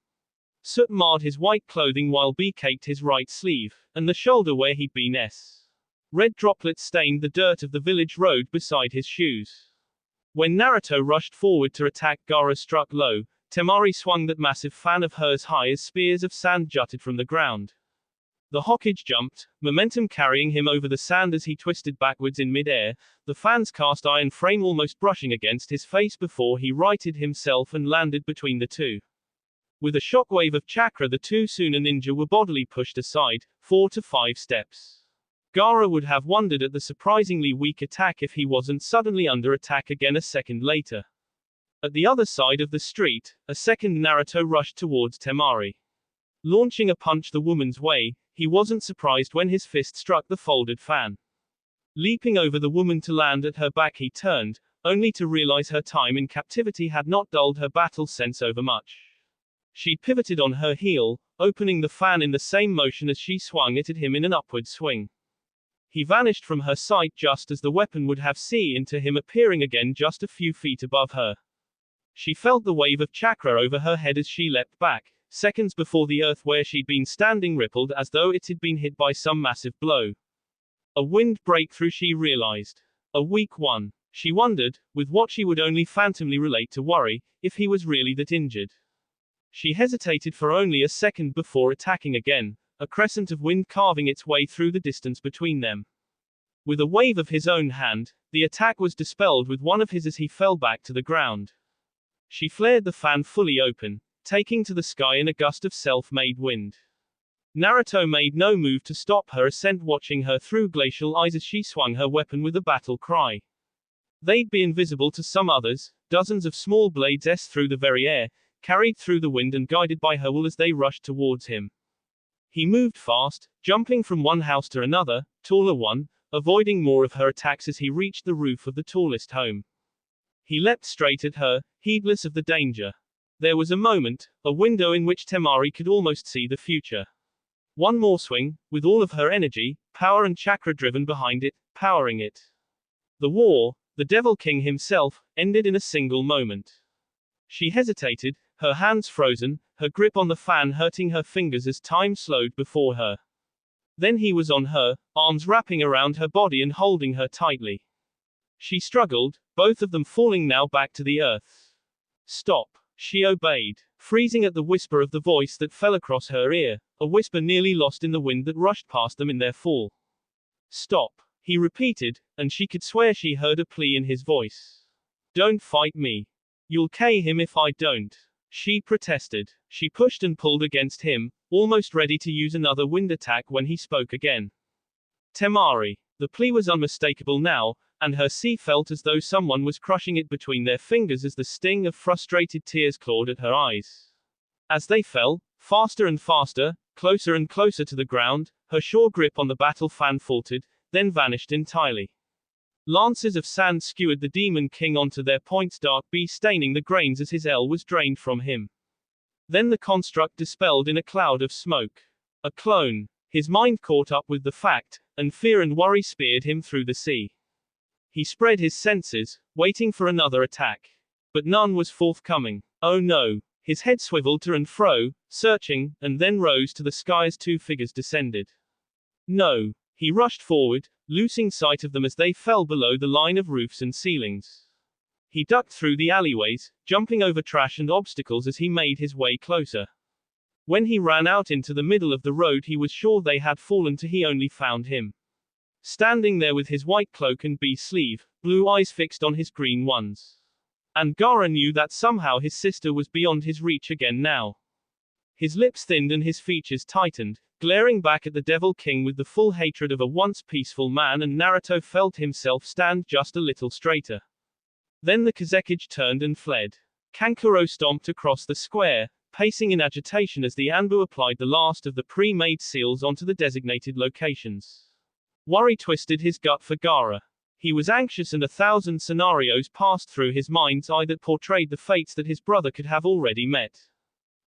Soot marred his white clothing while B caked his right sleeve, and the shoulder where he'd been Red droplets stained the dirt of the village road beside his shoes. When Naruto rushed forward to attack, Gaara struck low. Temari swung that massive fan of hers high as spears of sand jutted from the ground. The Hokage jumped, momentum carrying him over the sand as he twisted backwards in mid-air, the fan's cast iron frame almost brushing against his face before he righted himself and landed between the two. With a shockwave of chakra, the two Suna ninja were bodily pushed aside, 4 to 5 steps. Gaara would have wondered at the surprisingly weak attack if he wasn't suddenly under attack again a second later. At the other side of the street, a second Naruto rushed towards Temari. Launching a punch the woman's way, he wasn't surprised when his fist struck the folded fan. Leaping over the woman to land at her back, he turned, only to realize her time in captivity had not dulled her battle sense overmuch. She pivoted on her heel, opening the fan in the same motion as she swung it at him in an upward swing. He vanished from her sight just as the weapon would have into him, appearing again just a few feet above her. She felt the wave of chakra over her head as she leapt back. Seconds before, the earth where she'd been standing rippled as though it had been hit by some massive blow. A wind breakthrough, she realized. A weak one. She wondered, with what she would only phantomly relate to worry, if he was really that injured. She hesitated for only a second before attacking again, a crescent of wind carving its way through the distance between them. With a wave of his own hand, the attack was dispelled with one of his as he fell back to the ground. She flared the fan fully open, taking to the sky in a gust of self-made wind. Naruto made no move to stop her ascent, watching her through glacial eyes as she swung her weapon with a battle cry. They'd be invisible to some others, dozens of small blades through the very air, carried through the wind and guided by her will as they rushed towards him. He moved fast, jumping from one house to another, taller one, avoiding more of her attacks as he reached the roof of the tallest home. He leapt straight at her, heedless of the danger. There was a moment, a window in which Temari could almost see the future. One more swing, with all of her energy, power and chakra driven behind it, powering it. The war, the Devil King himself, ended in a single moment. She hesitated, her hands frozen, her grip on the fan hurting her fingers as time slowed before her. Then he was on her, arms wrapping around her body and holding her tightly. She struggled, both of them falling now back to the earth. Stop. She obeyed, freezing at the whisper of the voice that fell across her ear, a whisper nearly lost in the wind that rushed past them in their fall. Stop, he repeated, and she could swear she heard a plea in his voice. Don't fight me. You'll kill him if I don't. She protested. She pushed and pulled against him, almost ready to use another wind attack when he spoke again. Temari. The plea was unmistakable now, and her felt as though someone was crushing it between their fingers as the sting of frustrated tears clawed at her eyes. As they fell, faster and faster, closer and closer to the ground, her sure grip on the battle fan faltered, then vanished entirely. Lances of sand skewered the Demon King onto their points, dark B staining the grains as his L was drained from him. Then the construct dispelled in a cloud of smoke. A clone. His mind caught up with the fact, and fear and worry speared him through the sea. He spread his senses, waiting for another attack. But none was forthcoming. Oh no. His head swiveled to and fro, searching, and then rose to the sky as two figures descended. No. He rushed forward, losing sight of them as they fell below the line of roofs and ceilings. He ducked through the alleyways, jumping over trash and obstacles as he made his way closer. When he ran out into the middle of the road, he was sure they had fallen to he only found him. Standing there with his white cloak and B sleeve, blue eyes fixed on his green ones. And Gaara knew that somehow his sister was beyond his reach again now. His lips thinned and his features tightened, glaring back at the Devil King with the full hatred of a once peaceful man, and Naruto felt himself stand just a little straighter. Then the Kazekage turned and fled. Kankuro stomped across the square, pacing in agitation as the Anbu applied the last of the pre-made seals onto the designated locations. Worry twisted his gut for Gaara. He was anxious, and 1,000 scenarios passed through his mind's eye that portrayed the fates that his brother could have already met.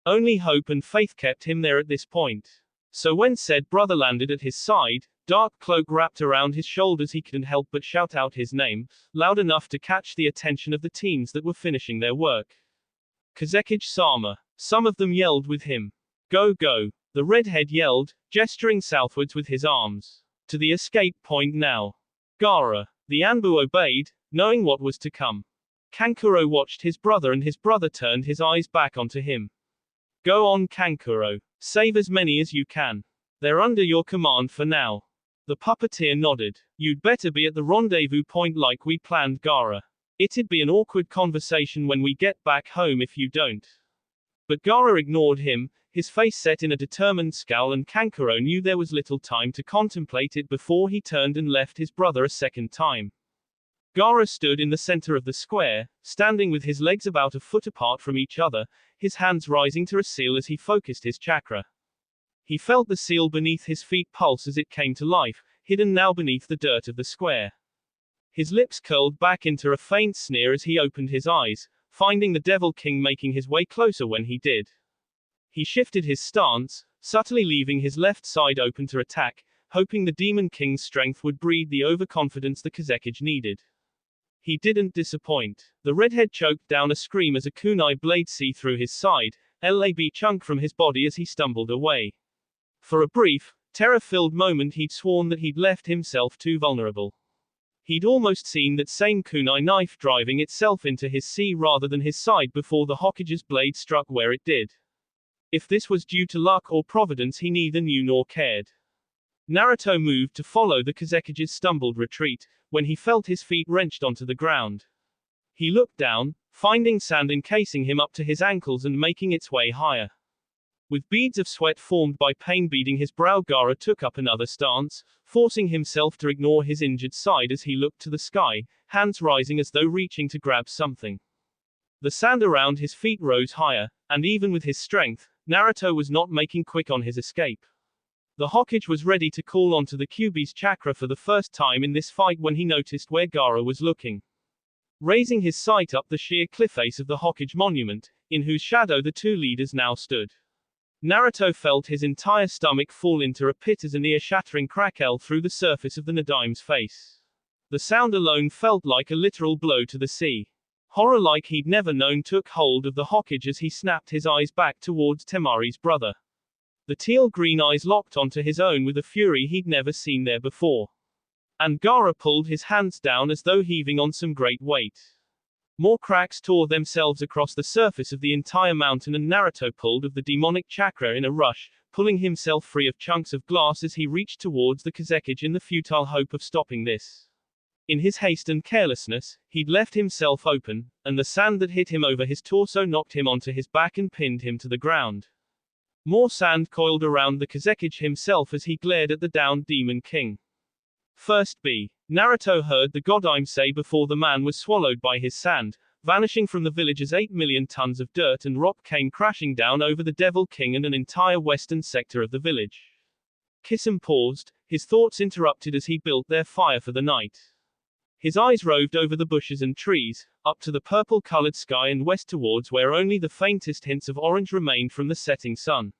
Only hope and faith kept him there at this point. So when said brother landed at his side, dark cloak wrapped around his shoulders, he couldn't help but shout out his name, loud enough to catch the attention of the teens that were finishing their work. Kazekage-sama. Some of them yelled with him. Go, go. The redhead yelled, gesturing southwards with his arms. To the escape point now. Gaara. The Anbu obeyed, knowing what was to come. Kankuro watched his brother, and his brother turned his eyes back onto him. Go on, Kankuro. Save as many as you can. They're under your command for now. The puppeteer nodded. You'd better be at the rendezvous point like we planned, Gaara. It'd be an awkward conversation when we get back home if you don't. But Gaara ignored him, his face set in a determined scowl, and Kankuro knew there was little time to contemplate it before he turned and left his brother a second time. Gaara stood in the center of the square, standing with his legs about a foot apart from each other, his hands rising to a seal as he focused his chakra. He felt the seal beneath his feet pulse as it came to life, hidden now beneath the dirt of the square. His lips curled back into a faint sneer as he opened his eyes, finding the Devil King making his way closer when he did. He shifted his stance, subtly leaving his left side open to attack, hoping the Demon King's strength would breed the overconfidence the Kazekage needed. He didn't disappoint. The redhead choked down a scream as a kunai blade see through his side, lab chunk from his body as he stumbled away. For a brief, terror-filled moment he'd sworn that he'd left himself too vulnerable. He'd almost seen that same kunai knife driving itself into his C rather than his side before the Hokage's blade struck where it did. If this was due to luck or providence, he neither knew nor cared. Naruto moved to follow the Kazekage's stumbled retreat, when he felt his feet wrenched onto the ground. He looked down, finding sand encasing him up to his ankles and making its way higher. With beads of sweat formed by pain beading his brow, Gaara took up another stance, forcing himself to ignore his injured side as he looked to the sky, hands rising as though reaching to grab something. The sand around his feet rose higher, and even with his strength, Naruto was not making quick on his escape. The Hokage was ready to call onto the Kyuubi's chakra for the first time in this fight when he noticed where Gaara was looking. Raising his sight up the sheer cliff face of the Hokage monument, in whose shadow the two leaders now stood. Naruto felt his entire stomach fall into a pit as an ear-shattering crackle through the surface of the Nadime's face. The sound alone felt like a literal blow to the sea. Horror like he'd never known took hold of the Hokage as he snapped his eyes back towards Temari's brother. The teal-green eyes locked onto his own with a fury he'd never seen there before. And Gaara pulled his hands down as though heaving on some great weight. More cracks tore themselves across the surface of the entire mountain, and Naruto pulled of the demonic chakra in a rush, pulling himself free of chunks of glass as he reached towards the Kazekage in the futile hope of stopping this. In his haste and carelessness, he'd left himself open, and the sand that hit him over his torso knocked him onto his back and pinned him to the ground. More sand coiled around the Kazekage himself as he glared at the downed Demon King. First B. Naruto heard the Godime say before the man was swallowed by his sand, vanishing from the village as 8 million tons of dirt and rock came crashing down over the Devil King and an entire western sector of the village. Kisame paused, his thoughts interrupted as he built their fire for the night. His eyes roved over the bushes and trees, up to the purple-colored sky and west towards where only the faintest hints of orange remained from the setting sun.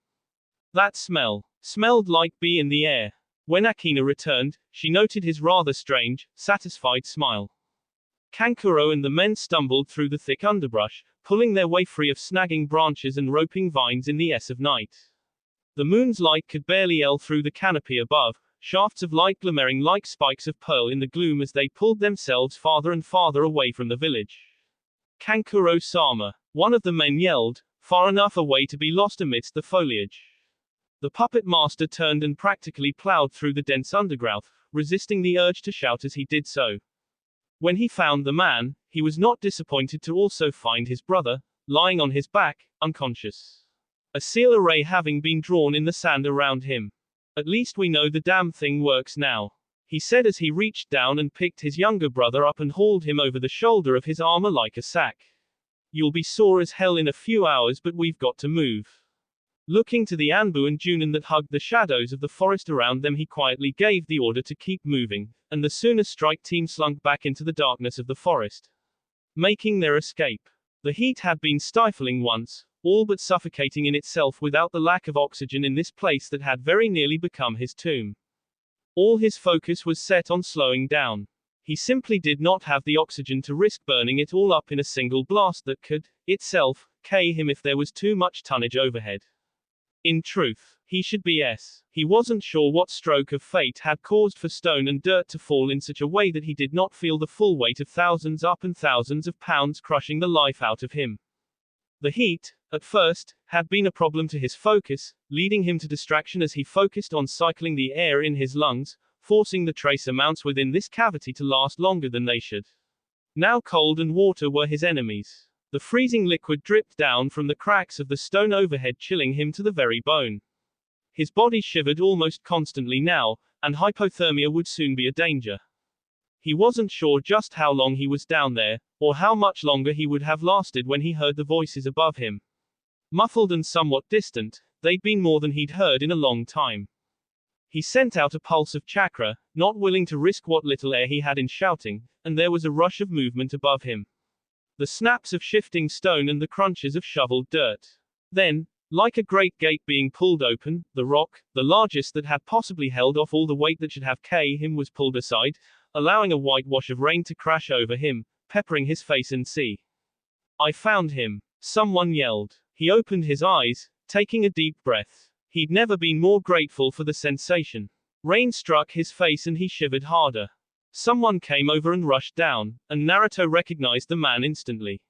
That smelled like bee in the air. When Akina returned, she noted his rather strange, satisfied smile. Kankuro and the men stumbled through the thick underbrush, pulling their way free of snagging branches and roping vines in the ess of night. The moon's light could barely ell through the canopy above, shafts of light glimmering like spikes of pearl in the gloom as they pulled themselves farther and farther away from the village. Kankuro-sama, one of the men yelled, far enough away to be lost amidst the foliage. The puppet master turned and practically plowed through the dense undergrowth, resisting the urge to shout as he did so. When he found the man, he was not disappointed to also find his brother, lying on his back, unconscious. A seal array having been drawn in the sand around him. At least we know the damn thing works now, he said as he reached down and picked his younger brother up and hauled him over the shoulder of his armor like a sack. You'll be sore as hell in a few hours, but we've got to move. Looking to the Anbu and Junin that hugged the shadows of the forest around them, he quietly gave the order to keep moving, and the Sooner Strike team slunk back into the darkness of the forest, making their escape. The heat had been stifling once, all but suffocating in itself without the lack of oxygen in this place that had very nearly become his tomb. All his focus was set on slowing down. He simply did not have the oxygen to risk burning it all up in a single blast that could, itself, kill him if there was too much tonnage overhead. In truth, he should be he wasn't sure what stroke of fate had caused for stone and dirt to fall in such a way that he did not feel the full weight of thousands up and thousands of pounds crushing the life out of him. The heat, at first, had been a problem to his focus, leading him to distraction as he focused on cycling the air in his lungs, forcing the trace amounts within this cavity to last longer than they should. Now cold and water were his enemies. The freezing liquid dripped down from the cracks of the stone overhead, chilling him to the very bone. His body shivered almost constantly now, and hypothermia would soon be a danger. He wasn't sure just how long he was down there, or how much longer he would have lasted when he heard the voices above him. Muffled and somewhat distant, they'd been more than he'd heard in a long time. He sent out a pulse of chakra, not willing to risk what little air he had in shouting, and there was a rush of movement above him. The snaps of shifting stone and the crunches of shoveled dirt. Then, like a great gate being pulled open, the rock, the largest that had possibly held off all the weight that should have killed him, was pulled aside, allowing a whitewash of rain to crash over him, peppering his face and sea. I found him, someone yelled. He opened his eyes, taking a deep breath. He'd never been more grateful for the sensation. Rain struck his face and he shivered harder. Someone came over and rushed down, and Naruto recognized the man instantly.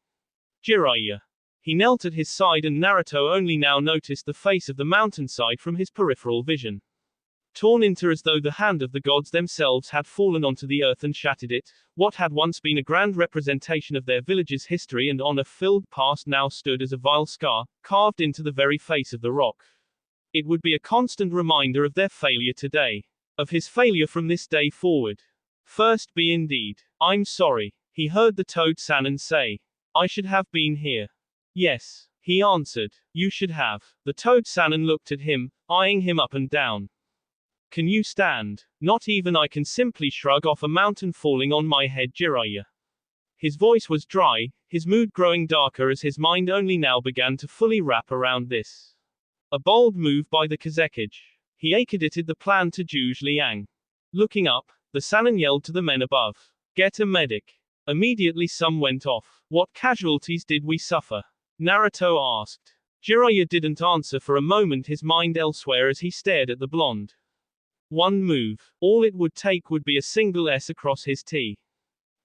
Jiraiya. He knelt at his side and Naruto only now noticed the face of the mountainside from his peripheral vision. Torn into as though the hand of the gods themselves had fallen onto the earth and shattered it, what had once been a grand representation of their village's history and honor-filled past now stood as a vile scar, carved into the very face of the rock. It would be a constant reminder of their failure today. Of his failure from this day forward. First be indeed. I'm sorry. He heard the Toad Sannin say. I should have been here. Yes, he answered. You should have. The Toad Sannin looked at him, eyeing him up and down. Can you stand? Not even I can simply shrug off a mountain falling on my head, Jiraiya. His voice was dry, his mood growing darker as his mind only now began to fully wrap around this. A bold move by the Kazekage. He accredited the plan to Zhuge Liang. Looking up, the Sannin yelled to the men above. Get a medic. Immediately some went off. What casualties did we suffer? Naruto asked. Jiraiya didn't answer for a moment, his mind elsewhere as he stared at the blonde. One move. All it would take would be a single S across his T.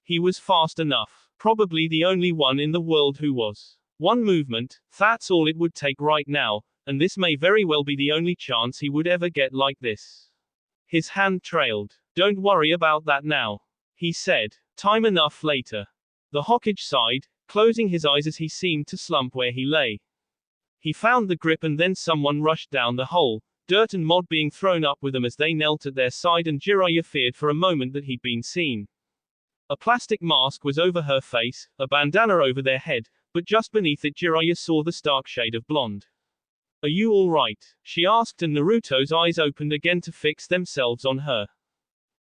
He was fast enough. Probably the only one in the world who was. One movement, that's all it would take right now, and this may very well be the only chance he would ever get like this. His hand trailed. Don't worry about that now, he said. Time enough later. The Hokage sighed, closing his eyes as he seemed to slump where he lay. He found the grip and then someone rushed down the hole, dirt and mud being thrown up with them as they knelt at their side, and Jiraiya feared for a moment that he'd been seen. A plastic mask was over her face, a bandana over their head, but just beneath it Jiraiya saw the stark shade of blonde. Are you all right? She asked, and Naruto's eyes opened again to fix themselves on her.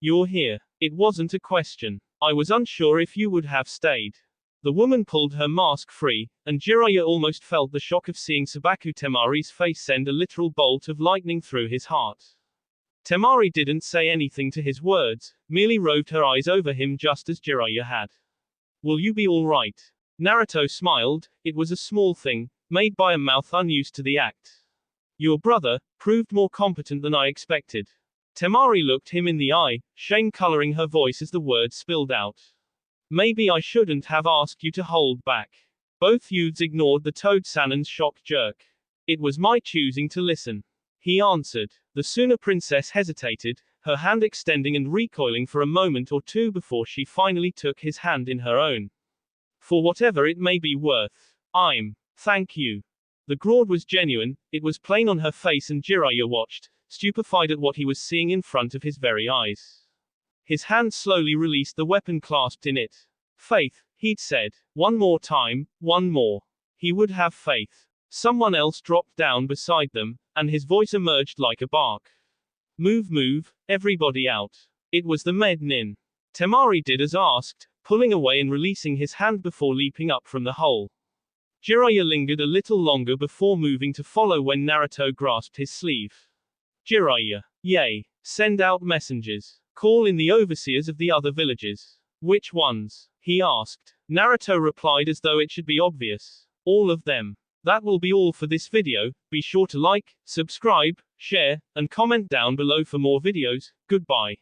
You're here. It wasn't a question. I was unsure if you would have stayed. The woman pulled her mask free, and Jiraiya almost felt the shock of seeing Sabaku Temari's face send a literal bolt of lightning through his heart. Temari didn't say anything to his words, merely roved her eyes over him just as Jiraiya had. Will you be all right? Naruto smiled. It was a small thing, made by a mouth unused to the act. Your brother proved more competent than I expected. Temari looked him in the eye, shame coloring her voice as the words spilled out. Maybe I shouldn't have asked you to hold back. Both youths ignored the Toad Sanon's shocked jerk. It was my choosing to listen. He answered. The Suna princess hesitated, her hand extending and recoiling for a moment or two before she finally took his hand in her own. For whatever it may be worth. Thank you. The groan was genuine, it was plain on her face, and Jiraiya watched, stupefied at what he was seeing in front of his very eyes. His hand slowly released the weapon clasped in it. Faith, he'd said. One more time, one more. He would have faith. Someone else dropped down beside them, and his voice emerged like a bark. Move, everybody out. It was the med nin. Temari did as asked, pulling away and releasing his hand before leaping up from the hole. Jiraiya lingered a little longer before moving to follow when Naruto grasped his sleeve. Jiraiya. Yay. Send out messengers. Call in the overseers of the other villages. Which ones? He asked. Naruto replied as though it should be obvious. All of them. That will be all for this video. Be sure to like, subscribe, share, and comment down below for more videos. Goodbye.